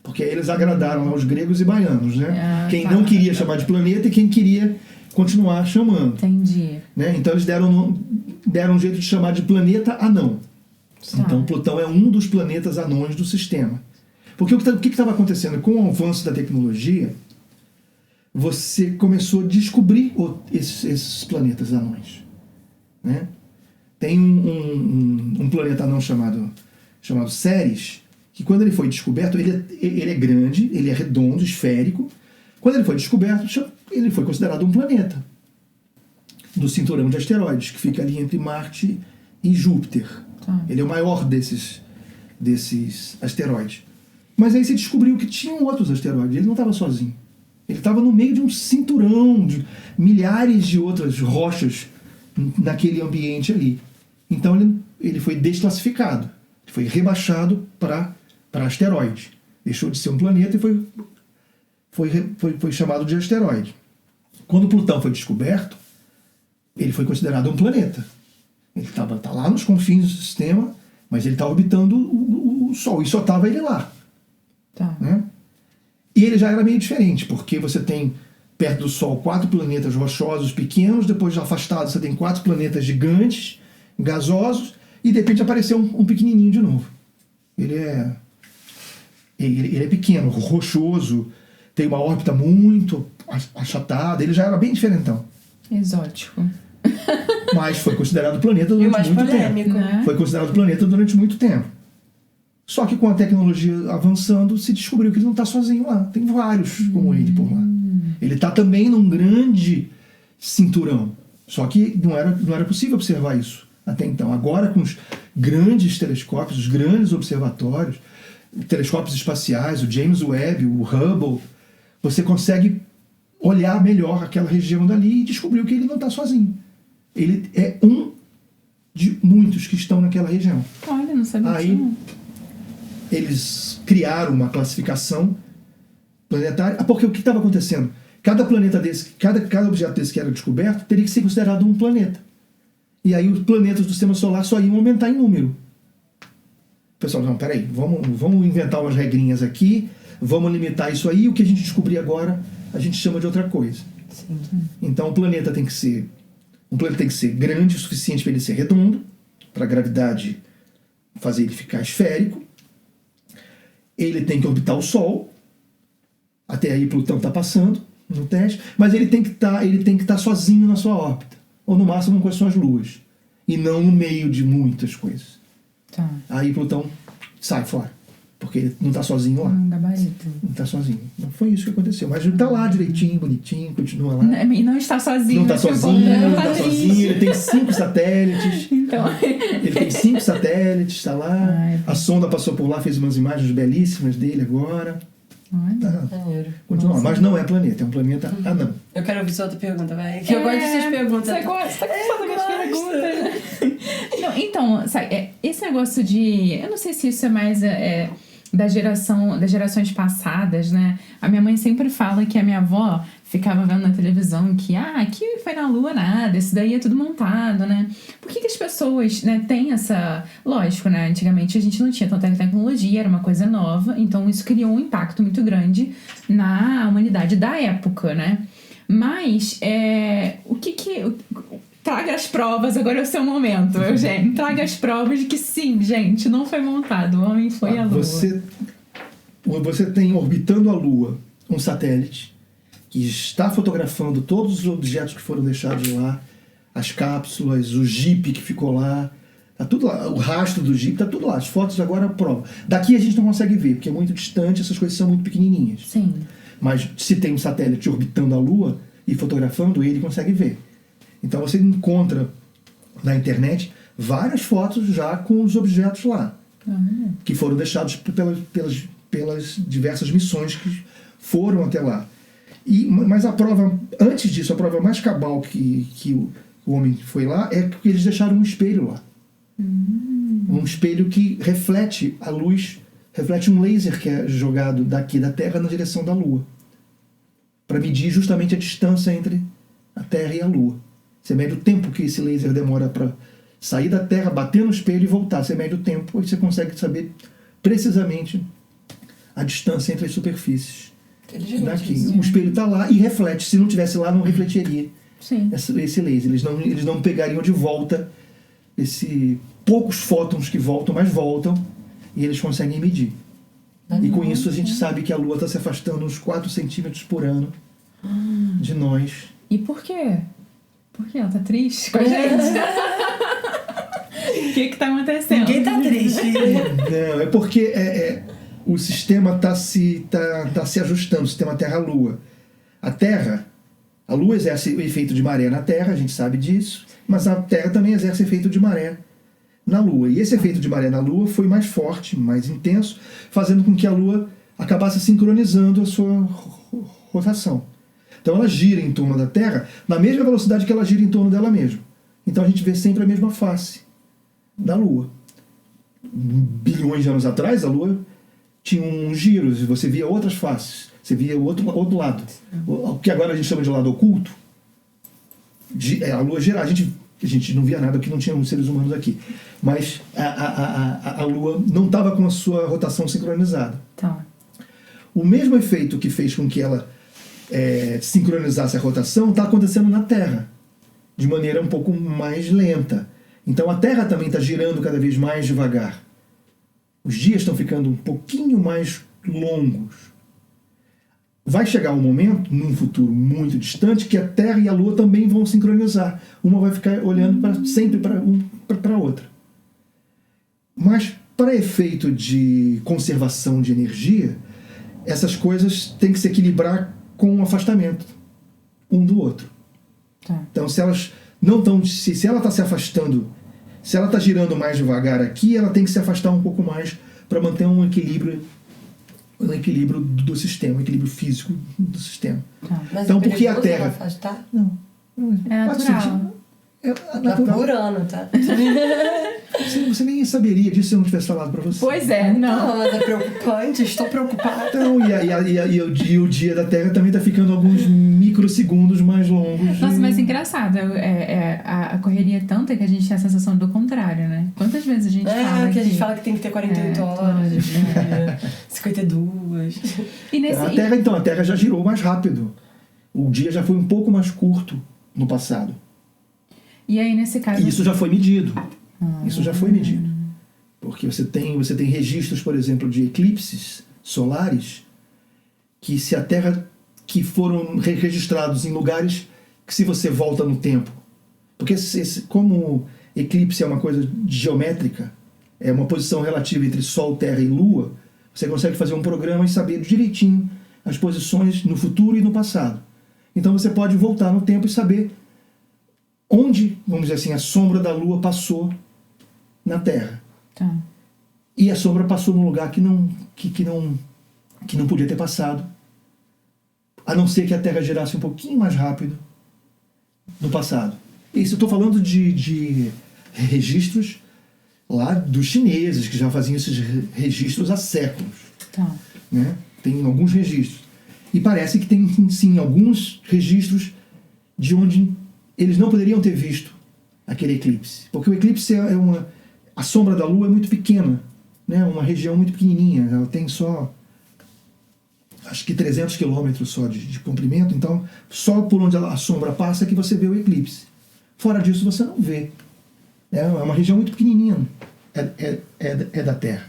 Speaker 3: Porque aí eles agradaram aos gregos e baianos, né? Quem não queria chamar de planeta e quem queria continuar chamando.
Speaker 2: Entendi.
Speaker 3: Né? Então eles deram um jeito de chamar de planeta anão. Então Plutão é um dos planetas anões do sistema. Porque o que estava acontecendo com o avanço da tecnologia, você começou a descobrir esses planetas anões. Né? Tem um planeta anão chamado Ceres, que quando ele foi descoberto, ele é grande, ele é redondo, esférico. Quando ele foi descoberto, ele foi considerado um planeta do cinturão de asteroides, que fica ali entre Marte e Júpiter. Ele é o maior desses asteroides. Mas aí se descobriu que tinham outros asteroides. Ele não estava sozinho. Ele estava no meio de um cinturão de milhares de outras rochas naquele ambiente ali. Então ele foi desclassificado. Ele foi rebaixado para asteroide. Deixou de ser um planeta e foi chamado de asteroide. Quando Plutão foi descoberto, ele foi considerado um planeta. Ele tá lá nos confins do sistema, mas ele está orbitando o Sol, e só estava ele lá. Né? E ele já era meio diferente, porque você tem perto do Sol 4 planetas rochosos pequenos, depois afastado você tem 4 planetas gigantes, gasosos, e de repente apareceu um pequenininho de novo. Ele é pequeno, rochoso, tem uma órbita muito achatada, ele já era bem diferentão.
Speaker 2: Exótico.
Speaker 3: Mas foi considerado planeta durante muito tempo.
Speaker 2: Né?
Speaker 3: Foi considerado planeta durante muito tempo. Só que com a tecnologia avançando, se descobriu que ele não está sozinho lá. Tem vários como ele por lá. Ele está também num grande cinturão. Só que não era possível observar isso até então. Agora, com os grandes telescópios, os grandes observatórios, telescópios espaciais, o James Webb, o Hubble, você consegue olhar melhor aquela região dali e descobriu que ele não está sozinho. Ele é um de muitos que estão naquela região.
Speaker 2: Olha, não sabia
Speaker 3: Aí
Speaker 2: disso.
Speaker 3: eles criaram uma classificação planetária. Porque o que estava acontecendo? Cada planeta desse, cada objeto desse que era descoberto, teria que ser considerado um planeta. E aí os planetas do sistema solar só iam aumentar em número. O pessoal, não, peraí, vamos inventar umas regrinhas aqui, vamos limitar isso aí, o que a gente descobrir agora, a gente chama de outra coisa.
Speaker 1: Sim.
Speaker 3: Então o planeta tem que ser grande o suficiente para ele ser redondo, para a gravidade fazer ele ficar esférico. Ele tem que orbitar o Sol. Até aí Plutão está passando no teste, mas ele tem que estar sozinho na sua órbita, ou no máximo com as suas luas, e não no meio de muitas coisas. Aí Plutão sai fora, porque ele não está sozinho lá.
Speaker 2: Gabarito.
Speaker 3: Não está sozinho. Não foi isso que aconteceu. Mas ele está lá direitinho, bonitinho, continua lá.
Speaker 2: E não está sozinho.
Speaker 3: Não está sozinho, ele tem 5 satélites.
Speaker 2: Então.
Speaker 3: Ele tem 5 satélites, está lá. A sonda passou por lá, fez umas imagens belíssimas dele agora. Continua. Mas não é planeta, é um planeta anão.
Speaker 1: Eu quero ouvir sua outra pergunta, vai. Que eu gosto dessas perguntas.
Speaker 2: Você gosta? Tá gostando das perguntas? Não, então, sabe, esse negócio de... Eu não sei se isso é mais das gerações passadas, né? A minha mãe sempre fala que a minha avó ficava vendo na televisão que aqui foi na Lua nada, isso daí é tudo montado, né? Por que as pessoas, né, têm essa... Lógico, né? Antigamente a gente não tinha tanta tecnologia, era uma coisa nova, então isso criou um impacto muito grande na humanidade da época, né? Mas, traga as provas, agora é o seu momento, Eugênio. Traga as provas de que sim, gente, não foi montado, o homem foi à Lua.
Speaker 3: Você tem orbitando a Lua um satélite que está fotografando todos os objetos que foram deixados lá, as cápsulas, o Jeep que ficou lá, tá tudo lá, o rastro do Jeep, tá tudo lá, as fotos agora prova. Daqui a gente não consegue ver, porque é muito distante, essas coisas são muito pequenininhas.
Speaker 2: Sim.
Speaker 3: Mas se tem um satélite orbitando a Lua e fotografando, ele consegue ver. Então você encontra na internet várias fotos já com os objetos lá. que foram deixados pelas diversas missões que foram até lá. Mas a prova, antes disso, a prova mais cabal que o homem foi lá é que eles deixaram um espelho lá. Um espelho que reflete a luz, reflete um laser que é jogado daqui da Terra na direção da Lua, para medir justamente a distância entre a Terra e a Lua. Você mede o tempo que esse laser demora para sair da Terra, bater no espelho e voltar. Você mede o tempo e você consegue saber precisamente a distância entre as superfícies daqui. O espelho está lá e reflete. Se não tivesse lá, não refletiria esse laser. Eles não pegariam de volta poucos fótons que voltam, mas voltam, e eles conseguem medir. E com isso a gente sabe que a Lua está se afastando uns 4 centímetros por ano de nós.
Speaker 2: E por quê? Por que ela tá triste com a gente? O que tá acontecendo?
Speaker 1: Ninguém tá triste.
Speaker 3: Não, é porque o sistema tá se ajustando, o sistema Terra-Lua. A Lua exerce o efeito de maré na Terra, a gente sabe disso, mas a Terra também exerce efeito de maré na Lua. E esse efeito de maré na Lua foi mais forte, mais intenso, fazendo com que a Lua acabasse sincronizando a sua rotação. Então ela gira em torno da Terra na mesma velocidade que ela gira em torno dela mesma. Então a gente vê sempre a mesma face da Lua. Bilhões de anos atrás, a Lua tinha uns giros e você via outras faces. Você via o outro lado. O que agora a gente chama de lado oculto. A Lua gira. A gente não via nada porque não tinha seres humanos aqui. Mas a Lua não estava com a sua rotação sincronizada.
Speaker 2: Tá.
Speaker 3: O mesmo efeito que fez com que ela sincronizasse a rotação está acontecendo na Terra, de maneira um pouco mais lenta. Então a Terra também está girando cada vez mais devagar. Os dias estão ficando um pouquinho mais longos. Vai chegar um momento, num futuro muito distante, que a Terra e a Lua também vão sincronizar. Uma vai ficar olhando sempre para a outra. Mas, para efeito de conservação de energia, essas coisas têm que se equilibrar com um afastamento um do outro.
Speaker 2: Tá.
Speaker 3: Então, se elas não estão... Se ela está se afastando, se ela está girando mais devagar aqui, ela tem que se afastar um pouco mais para manter um equilíbrio do sistema, um equilíbrio físico do sistema.
Speaker 2: Tá.
Speaker 1: Mas
Speaker 3: então, porque a Terra...
Speaker 1: afastar?
Speaker 3: Não.
Speaker 2: É natural.
Speaker 3: É
Speaker 1: Tá
Speaker 3: natural.
Speaker 1: por ano, tá?
Speaker 3: Você nem saberia disso se eu não tivesse falado para você.
Speaker 2: Pois é, não.
Speaker 1: Não, mas é preocupante, estou preocupada.
Speaker 3: Então, e o dia da Terra também está ficando alguns microsegundos mais longos.
Speaker 2: Nossa, mas engraçado, a correria é tanta que a gente tem a sensação do contrário, né? Quantas vezes a gente fala
Speaker 1: que a gente fala que tem que ter 48 horas, 52.
Speaker 2: E nesse...
Speaker 3: A Terra já girou mais rápido. O dia já foi um pouco mais curto no passado.
Speaker 2: E aí, nesse caso...
Speaker 3: E isso já foi medido. Isso já foi medido. Porque você tem registros, por exemplo, de eclipses solares que se a Terra... que foram registrados em lugares que, se você volta no tempo... Porque como eclipse é uma coisa geométrica, é uma posição relativa entre Sol, Terra e Lua, você consegue fazer um programa e saber direitinho as posições no futuro e no passado. Então você pode voltar no tempo e saber onde, vamos dizer assim, a sombra da Lua passou na Terra.
Speaker 2: Tá.
Speaker 3: E a sombra passou num lugar que não podia ter passado, a não ser que a Terra girasse um pouquinho mais rápido no passado. Isso eu estou falando de registros lá dos chineses, que já faziam esses registros há séculos.
Speaker 2: Tá.
Speaker 3: Né? Tem alguns registros. E parece que tem, sim, alguns registros de onde eles não poderiam ter visto aquele eclipse. Porque o eclipse a sombra da Lua é muito pequena, né? Uma região muito pequenininha. Ela tem só, acho que 300 quilômetros só de comprimento. Então, só por onde a sombra passa é que você vê o eclipse. Fora disso, você não vê. É uma região muito pequenininha. É da Terra.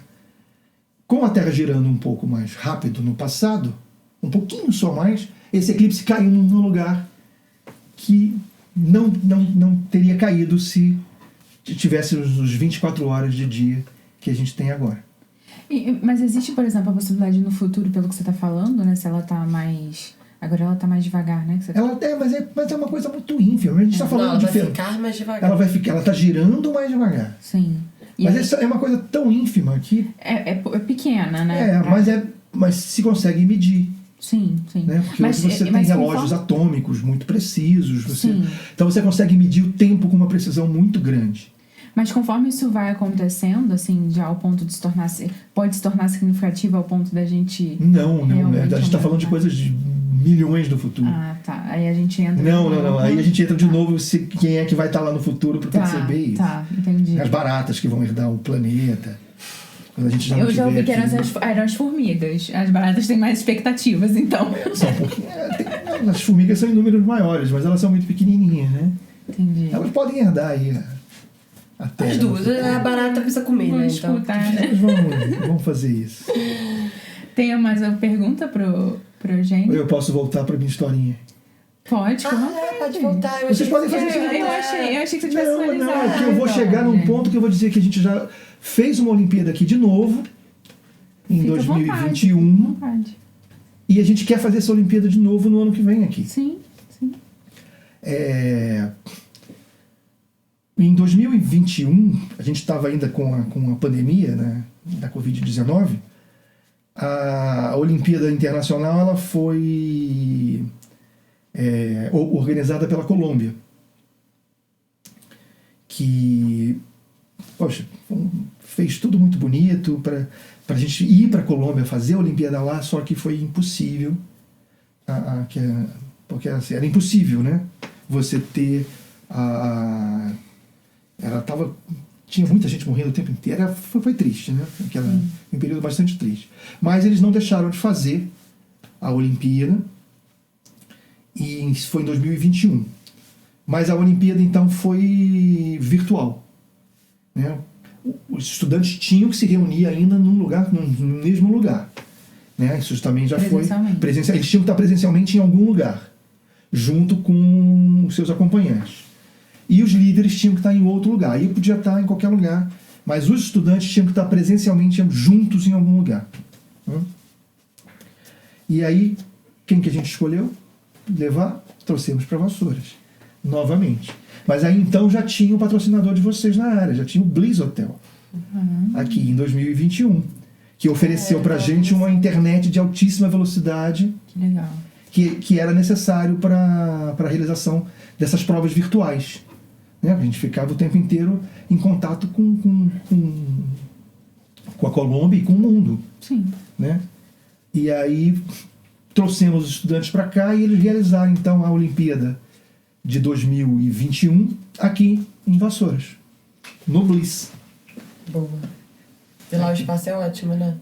Speaker 3: Com a Terra girando um pouco mais rápido no passado, um pouquinho só mais, esse eclipse caiu num lugar que não teria caído se tivesse os 24 horas de dia que a gente tem agora.
Speaker 2: Mas existe, por exemplo, a possibilidade no futuro, pelo que você está falando, né? Se ela está mais... Agora ela está mais devagar, né?
Speaker 3: Mas é uma coisa muito ínfima. A gente está falando
Speaker 1: ela
Speaker 3: de
Speaker 1: vai ficar mais devagar.
Speaker 3: Ela está girando mais devagar.
Speaker 2: Sim.
Speaker 3: Mas isso é uma coisa tão ínfima que...
Speaker 2: É pequena, né?
Speaker 3: Mas se consegue medir.
Speaker 2: Sim.
Speaker 3: Né? Porque hoje você tem relógios atômicos muito precisos. Então você consegue medir o tempo com uma precisão muito grande.
Speaker 2: Mas conforme isso vai acontecendo, assim, já ao ponto de pode se tornar significativo ao ponto da gente...
Speaker 3: Não. A gente está falando de coisas de milhões no futuro.
Speaker 2: Ah, tá. Aí a gente entra...
Speaker 3: Não. Aí a gente entra de novo quem é que vai estar lá no futuro para perceber isso.
Speaker 2: Tá, entendi.
Speaker 3: As baratas que vão herdar o planeta. Quando a gente
Speaker 2: Eu já ouvi que eram as formigas. As baratas têm mais expectativas, então.
Speaker 3: As formigas são em números maiores, mas elas são muito pequenininhas, né?
Speaker 2: Entendi.
Speaker 3: Elas podem herdar aí a terra.
Speaker 1: As duas. A barata precisa comer,
Speaker 2: Vamos
Speaker 1: né? Então.
Speaker 2: escutar, né?
Speaker 3: Vamos fazer isso.
Speaker 2: Tem mais uma pergunta pro Eugênio?
Speaker 3: Eu posso voltar para minha historinha?
Speaker 2: Pode,
Speaker 1: pode voltar.
Speaker 3: Vocês podem fazer isso.
Speaker 2: Eu achei que você tivesse finalizado.
Speaker 3: Não, é que eu vou chegar num ponto que eu vou dizer que a gente já fez uma Olimpíada aqui de novo, em 2021. E a gente quer fazer essa Olimpíada de novo no ano que vem aqui.
Speaker 2: Sim.
Speaker 3: Em 2021, a gente estava ainda com a pandemia, né, da Covid-19. A Olimpíada Internacional ela foi organizada pela Colômbia, que, poxa, fez tudo muito bonito para a gente ir para a Colômbia fazer a Olimpíada lá, só que foi impossível, porque assim, era impossível, né? Você ter tinha muita gente morrendo o tempo inteiro, foi triste, né? Um período bastante triste. Mas eles não deixaram de fazer a Olimpíada, e isso foi em 2021. Mas a Olimpíada, então, foi virtual, né? Os estudantes tinham que se reunir ainda no mesmo lugar, né? Isso também já foi presencial. Eles tinham que estar presencialmente em algum lugar, junto com os seus acompanhantes. E os líderes tinham que estar em outro lugar. Aí podia estar em qualquer lugar, mas os estudantes tinham que estar presencialmente juntos em algum lugar. E aí, quem que a gente escolheu? Trouxemos para Vassouras, novamente. Mas aí então já tinha o patrocinador de vocês na área, já tinha o Bliss Hotel, aqui em 2021, que ofereceu para a gente uma internet de altíssima velocidade.
Speaker 2: Que legal.
Speaker 3: Que era necessário para a realização dessas provas virtuais. Né? A gente ficava o tempo inteiro em contato com a Colômbia e com o mundo.
Speaker 2: Sim.
Speaker 3: Né? E aí trouxemos os estudantes para cá e eles realizaram então a Olimpíada de 2021 aqui em Vassouras, no Bliss.
Speaker 1: Boa. E lá o espaço é ótimo, né?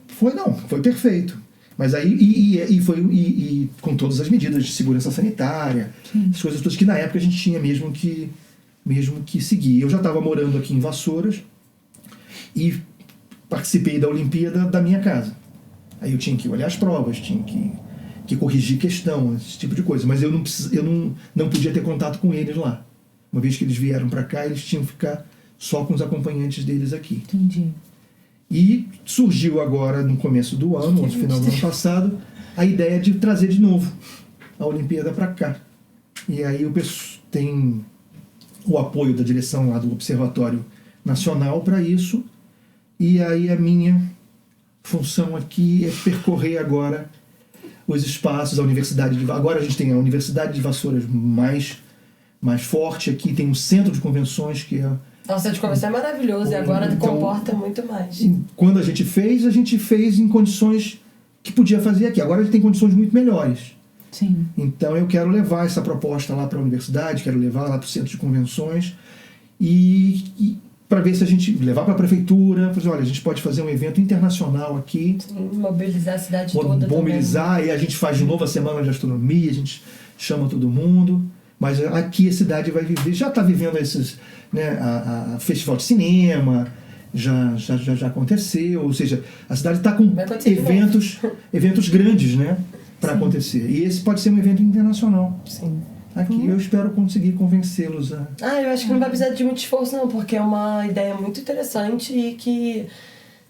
Speaker 3: Foi perfeito. Mas aí, foi com todas as medidas de segurança sanitária, as coisas todas que na época a gente tinha mesmo que seguir. Eu já estava morando aqui em Vassouras e participei da Olimpíada da minha casa. Aí eu tinha que olhar as provas, tinha que corrigir questão, esse tipo de coisa. Mas eu não podia ter contato com eles lá. Uma vez que eles vieram para cá, eles tinham que ficar só com os acompanhantes deles aqui.
Speaker 2: Entendi.
Speaker 3: E surgiu agora, no começo do ano, no final do ano passado, a ideia de trazer de novo a Olimpíada para cá. E aí tem o apoio da direção lá do Observatório Nacional para isso. E aí a minha função aqui é percorrer agora os espaços, a Universidade de Vassouras. Agora a gente tem a Universidade de Vassouras mais forte aqui, tem um centro de convenções que é...
Speaker 1: Nossa, de convenção é maravilhoso e agora comporta muito mais.
Speaker 3: Quando a gente fez em condições que podia fazer aqui. Agora a gente tem condições muito melhores.
Speaker 2: Sim.
Speaker 3: Então eu quero levar essa proposta lá para a universidade, quero levar lá para o centro de convenções e para ver se a gente levar para a prefeitura, fazer, olha, a gente pode fazer um evento internacional aqui.
Speaker 1: Sim, mobilizar a cidade toda.
Speaker 3: Mobilizar, e a gente faz de novo a Semana de Astronomia, a gente chama todo mundo. Mas aqui a cidade vai viver, já está vivendo esses, né, a Festival de Cinema, já aconteceu, ou seja, a cidade está com eventos grandes, né, para acontecer. E esse pode ser um evento internacional.
Speaker 1: Sim.
Speaker 3: Aqui eu espero conseguir convencê-los a...
Speaker 1: eu acho que não vai precisar de muito esforço não, porque é uma ideia muito interessante e que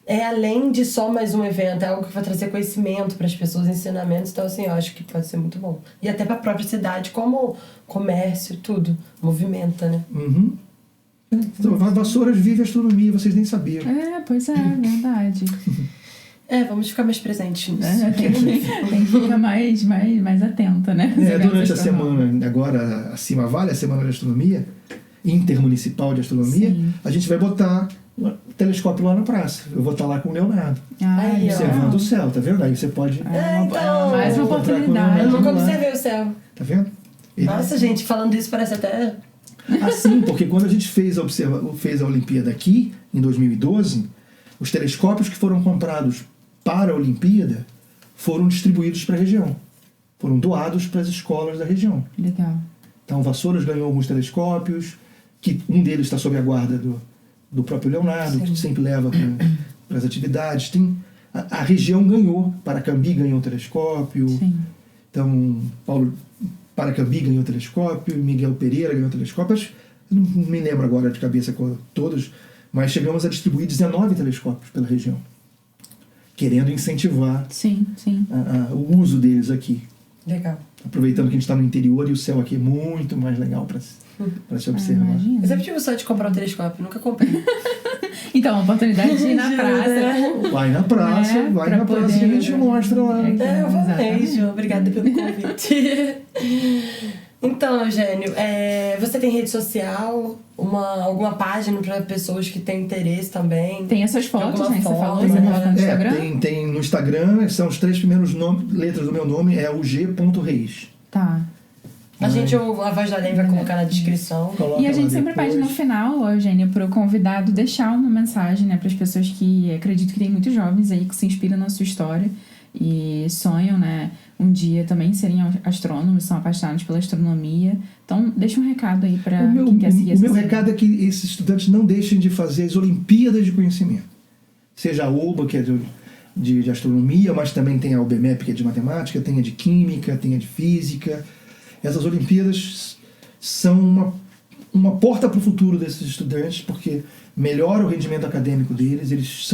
Speaker 1: é além de só mais um evento, é algo que vai trazer conhecimento para as pessoas, ensinamentos. Então, assim, eu acho que pode ser muito bom. E até para a própria cidade, como comércio, tudo, movimenta, né?
Speaker 3: Uhum. Então, Vassouras vive astronomia, vocês nem sabiam.
Speaker 2: Pois é, verdade.
Speaker 1: Vamos ficar mais presentes nisso.
Speaker 2: Tem que ficar mais atenta, né?
Speaker 3: Durante a semana, agora, acima vale, a Semana de Astronomia, Intermunicipal de Astronomia, a gente vai botar o telescópio lá na praça. Eu vou estar lá com o Leonardo, observando o céu, tá vendo? Aí você pode...
Speaker 1: Então,
Speaker 2: mais uma oportunidade.
Speaker 1: Eu nunca observei o céu.
Speaker 3: Tá vendo?
Speaker 1: Nossa, gente, falando isso parece até...
Speaker 3: Assim, porque quando a gente fez a Olimpíada aqui, em 2012, os telescópios que foram comprados para a Olimpíada foram distribuídos para a região. Foram doados para as escolas da região.
Speaker 2: Legal.
Speaker 3: Então, Vassouras ganhou alguns telescópios, que um deles está sob a guarda do próprio Leonardo, que sempre leva para as atividades. A região ganhou, Paracambi ganhou um telescópio.
Speaker 2: Sim.
Speaker 3: Então, Paracambi ganhou um telescópio, Miguel Pereira ganhou um telescópio. Não me lembro agora de cabeça todos, mas chegamos a distribuir 19 telescópios pela região, querendo incentivar o uso deles aqui.
Speaker 1: Legal.
Speaker 3: Aproveitando que a gente está no interior e o céu aqui é muito mais legal para se observar.
Speaker 1: Eu sempre tive o sonho de comprar um telescópio, nunca comprei.
Speaker 2: Então, a oportunidade de ir na praça.
Speaker 3: Vai na praça, que a gente mostra lá.
Speaker 1: Eu vou mesmo. Obrigada pelo convite. Então, Eugênio, você tem rede social? Alguma página para pessoas que têm interesse também?
Speaker 2: Tem essas fotos, né? Você falou,
Speaker 1: você
Speaker 2: no Instagram?
Speaker 3: Tem no Instagram, são os 3 primeiros letras do meu nome, é o G.Reis.
Speaker 2: Tá.
Speaker 1: A Voz da Além vai colocar na descrição.
Speaker 2: E a gente sempre pede no final, Eugênio, para o convidado deixar uma mensagem, né, para as pessoas que acredito que tem muitos jovens aí que se inspiram na sua história e sonham, né, um dia também serem astrônomos, são apaixonados pela astronomia. Então, deixa um recado aí para quem quer seguir.
Speaker 3: O meu recado é que esses estudantes não deixem de fazer as Olimpíadas de Conhecimento. Seja a OBA, que é de astronomia, mas também tem a OBMEP, que é de matemática, tem a de química, tem a de física. Essas Olimpíadas são uma porta para o futuro desses estudantes, porque melhora o rendimento acadêmico deles, eles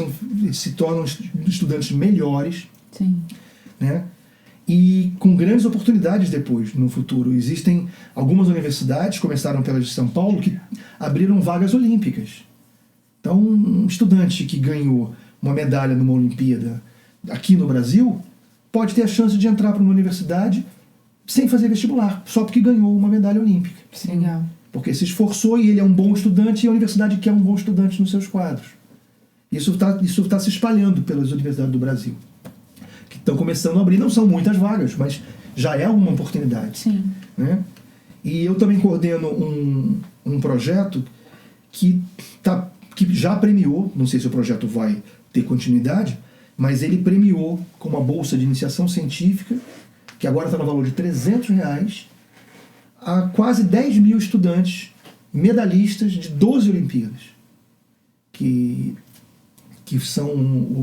Speaker 3: se tornam estudantes melhores.
Speaker 2: Sim.
Speaker 3: Né? E com grandes oportunidades depois, no futuro. Existem algumas universidades, começaram pela de São Paulo, que abriram vagas olímpicas. Então, um estudante que ganhou uma medalha numa Olimpíada aqui no Brasil pode ter a chance de entrar para uma universidade sem fazer vestibular, só porque ganhou uma medalha olímpica.
Speaker 2: Sim. Legal.
Speaker 3: Porque se esforçou e ele é um bom estudante e a universidade quer um bom estudante nos seus quadros. Isso tá se espalhando pelas universidades do Brasil, que estão começando a abrir. Não são muitas vagas, mas já é uma oportunidade.
Speaker 2: Sim.
Speaker 3: Né? E eu também coordeno um projeto que já premiou, não sei se o projeto vai ter continuidade, mas ele premiou com uma bolsa de iniciação científica, que agora está no valor de R$300, a quase 10 mil estudantes medalhistas de 12 Olimpíadas, que são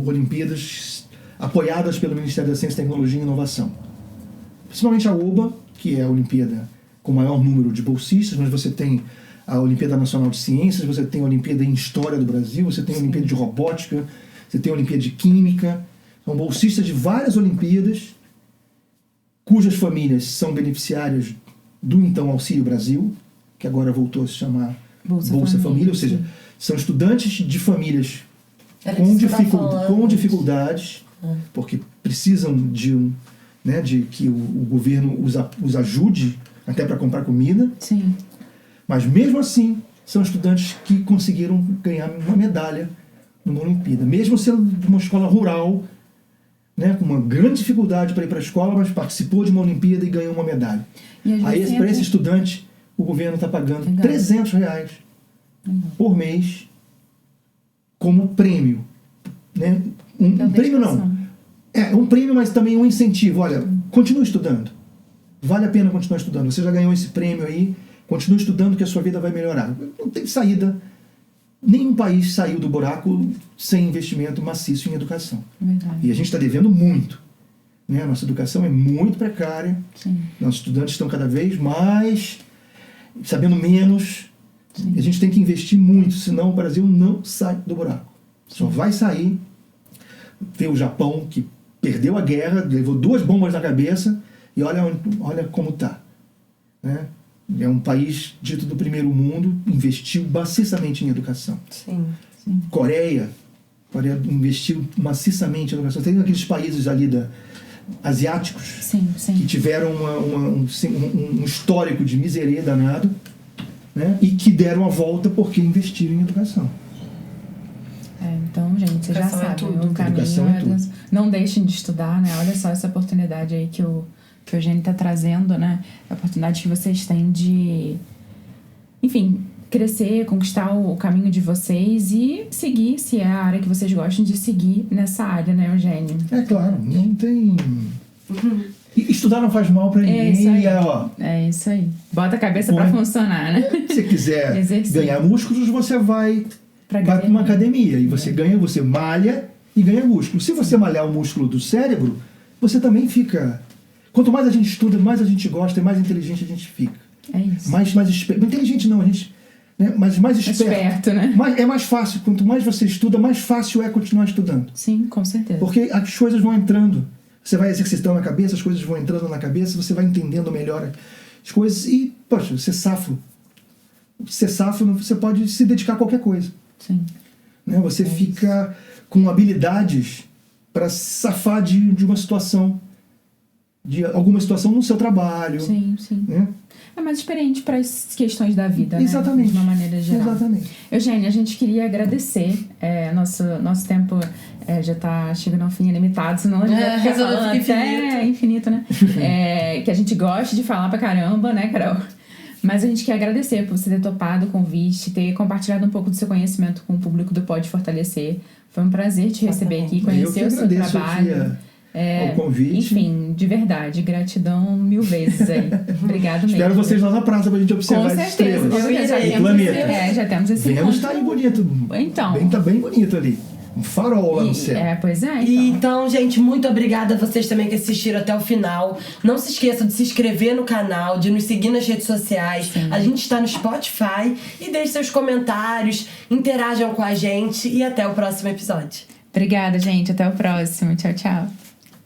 Speaker 3: Olimpíadas apoiadas pelo Ministério da Ciência, Tecnologia e Inovação. Principalmente a OBA, que é a Olimpíada com o maior número de bolsistas, mas você tem a Olimpíada Nacional de Ciências, você tem a Olimpíada em História do Brasil, você tem a Olimpíada de Robótica, você tem a Olimpíada de Química. São bolsistas de várias Olimpíadas, cujas famílias são beneficiárias do então Auxílio Brasil, que agora voltou a se chamar Bolsa Família, ou seja, são estudantes de famílias com dificuldades, porque precisam de que o governo os ajude até para comprar comida.
Speaker 2: Sim.
Speaker 3: Mas mesmo assim, são estudantes que conseguiram ganhar uma medalha numa Olimpíada, mesmo sendo de uma escola rural, né, com uma grande dificuldade para ir para a escola, mas participou de uma Olimpíada e ganhou uma medalha. Aí, para esse estudante, o governo está pagando R$300 por mês como prêmio. Né? Um prêmio não. É um prêmio, mas também um incentivo. Olha, continue estudando. Vale a pena continuar estudando. Você já ganhou esse prêmio aí, continue estudando que a sua vida vai melhorar. Não tem saída. Nenhum país saiu do buraco sem investimento maciço em educação.
Speaker 2: Verdade.
Speaker 3: E a gente está devendo muito. Né? A nossa educação é muito precária.
Speaker 2: Sim.
Speaker 3: Nossos estudantes estão cada vez mais sabendo menos.
Speaker 2: Sim.
Speaker 3: E a gente tem que investir muito, senão o Brasil não sai do buraco. Só vai sair. Ver o Japão, que perdeu a guerra, levou 2 bombas na cabeça, e olha como está. Né? É um país dito do primeiro mundo, investiu maciçamente em educação.
Speaker 1: Sim.
Speaker 3: Coreia investiu maciçamente em educação. Tem aqueles países ali asiáticos que tiveram um histórico de miséria danado, né? E que deram a volta porque investiram em educação.
Speaker 2: Então, gente, vocês já sabem, o caminho não deixem de estudar, né? Olha só essa oportunidade aí que o Eugênio está trazendo, né? A oportunidade que vocês têm de, enfim, crescer, conquistar o caminho de vocês e seguir, se é a área que vocês gostam de seguir nessa área, né, Eugênio?
Speaker 3: É claro, não tem... Estudar não faz mal pra ninguém.
Speaker 2: É isso aí. Bota a cabeça pra funcionar, né?
Speaker 3: Se você quiser ganhar músculos, você vai para uma academia. E você você malha e ganha músculo. Se você malhar o músculo do cérebro, você também fica... Quanto mais a gente estuda, mais a gente gosta e mais inteligente a gente fica.
Speaker 2: É isso.
Speaker 3: Mais esperto. Não inteligente não, a gente... Né? Mas mais esperto,
Speaker 2: né?
Speaker 3: É mais fácil. Quanto mais você estuda, mais fácil é continuar estudando.
Speaker 2: Sim, com certeza.
Speaker 3: Porque as coisas vão entrando. Você vai exercitando na cabeça, as coisas vão entrando na cabeça, você vai entendendo melhor as coisas e, poxa, ser safo, você pode se dedicar a qualquer coisa.
Speaker 2: Sim.
Speaker 3: Né? Você fica com habilidades para safar de uma situação, de alguma situação no seu trabalho.
Speaker 2: Sim.
Speaker 3: Né?
Speaker 2: É mais experiente para as questões da vida,
Speaker 3: Exatamente.
Speaker 2: Né? De uma maneira geral.
Speaker 3: Exatamente.
Speaker 2: Eugênia, a gente queria agradecer. Nosso tempo já está chegando ao fim, limitado, senão a gente vai ficar falando até infinito, né? Que a gente gosta de falar pra caramba, né, Carol? Mas a gente quer agradecer por você ter topado o convite, ter compartilhado um pouco do seu conhecimento com o público do Pode Fortalecer. Foi um prazer te receber aqui, conhecer o seu trabalho.
Speaker 3: O convite.
Speaker 2: Enfim, de verdade, gratidão 1000 vezes aí. Obrigado mesmo.
Speaker 3: Espero vocês lá na praça pra gente observar as estrelas.
Speaker 2: O planeta. Já temos esse
Speaker 3: Vênus tá aí bonito.
Speaker 2: Então.
Speaker 3: Tá bem bonito ali. Um farol lá no céu.
Speaker 2: Pois é.
Speaker 1: Então, gente, muito obrigada a vocês também que assistiram até o final. Não se esqueçam de se inscrever no canal, de nos seguir nas redes sociais.
Speaker 2: Sim.
Speaker 1: A gente está no Spotify. E deixe seus comentários, interajam com a gente. E até o próximo episódio.
Speaker 2: Obrigada, gente. Até o próximo. Tchau, tchau.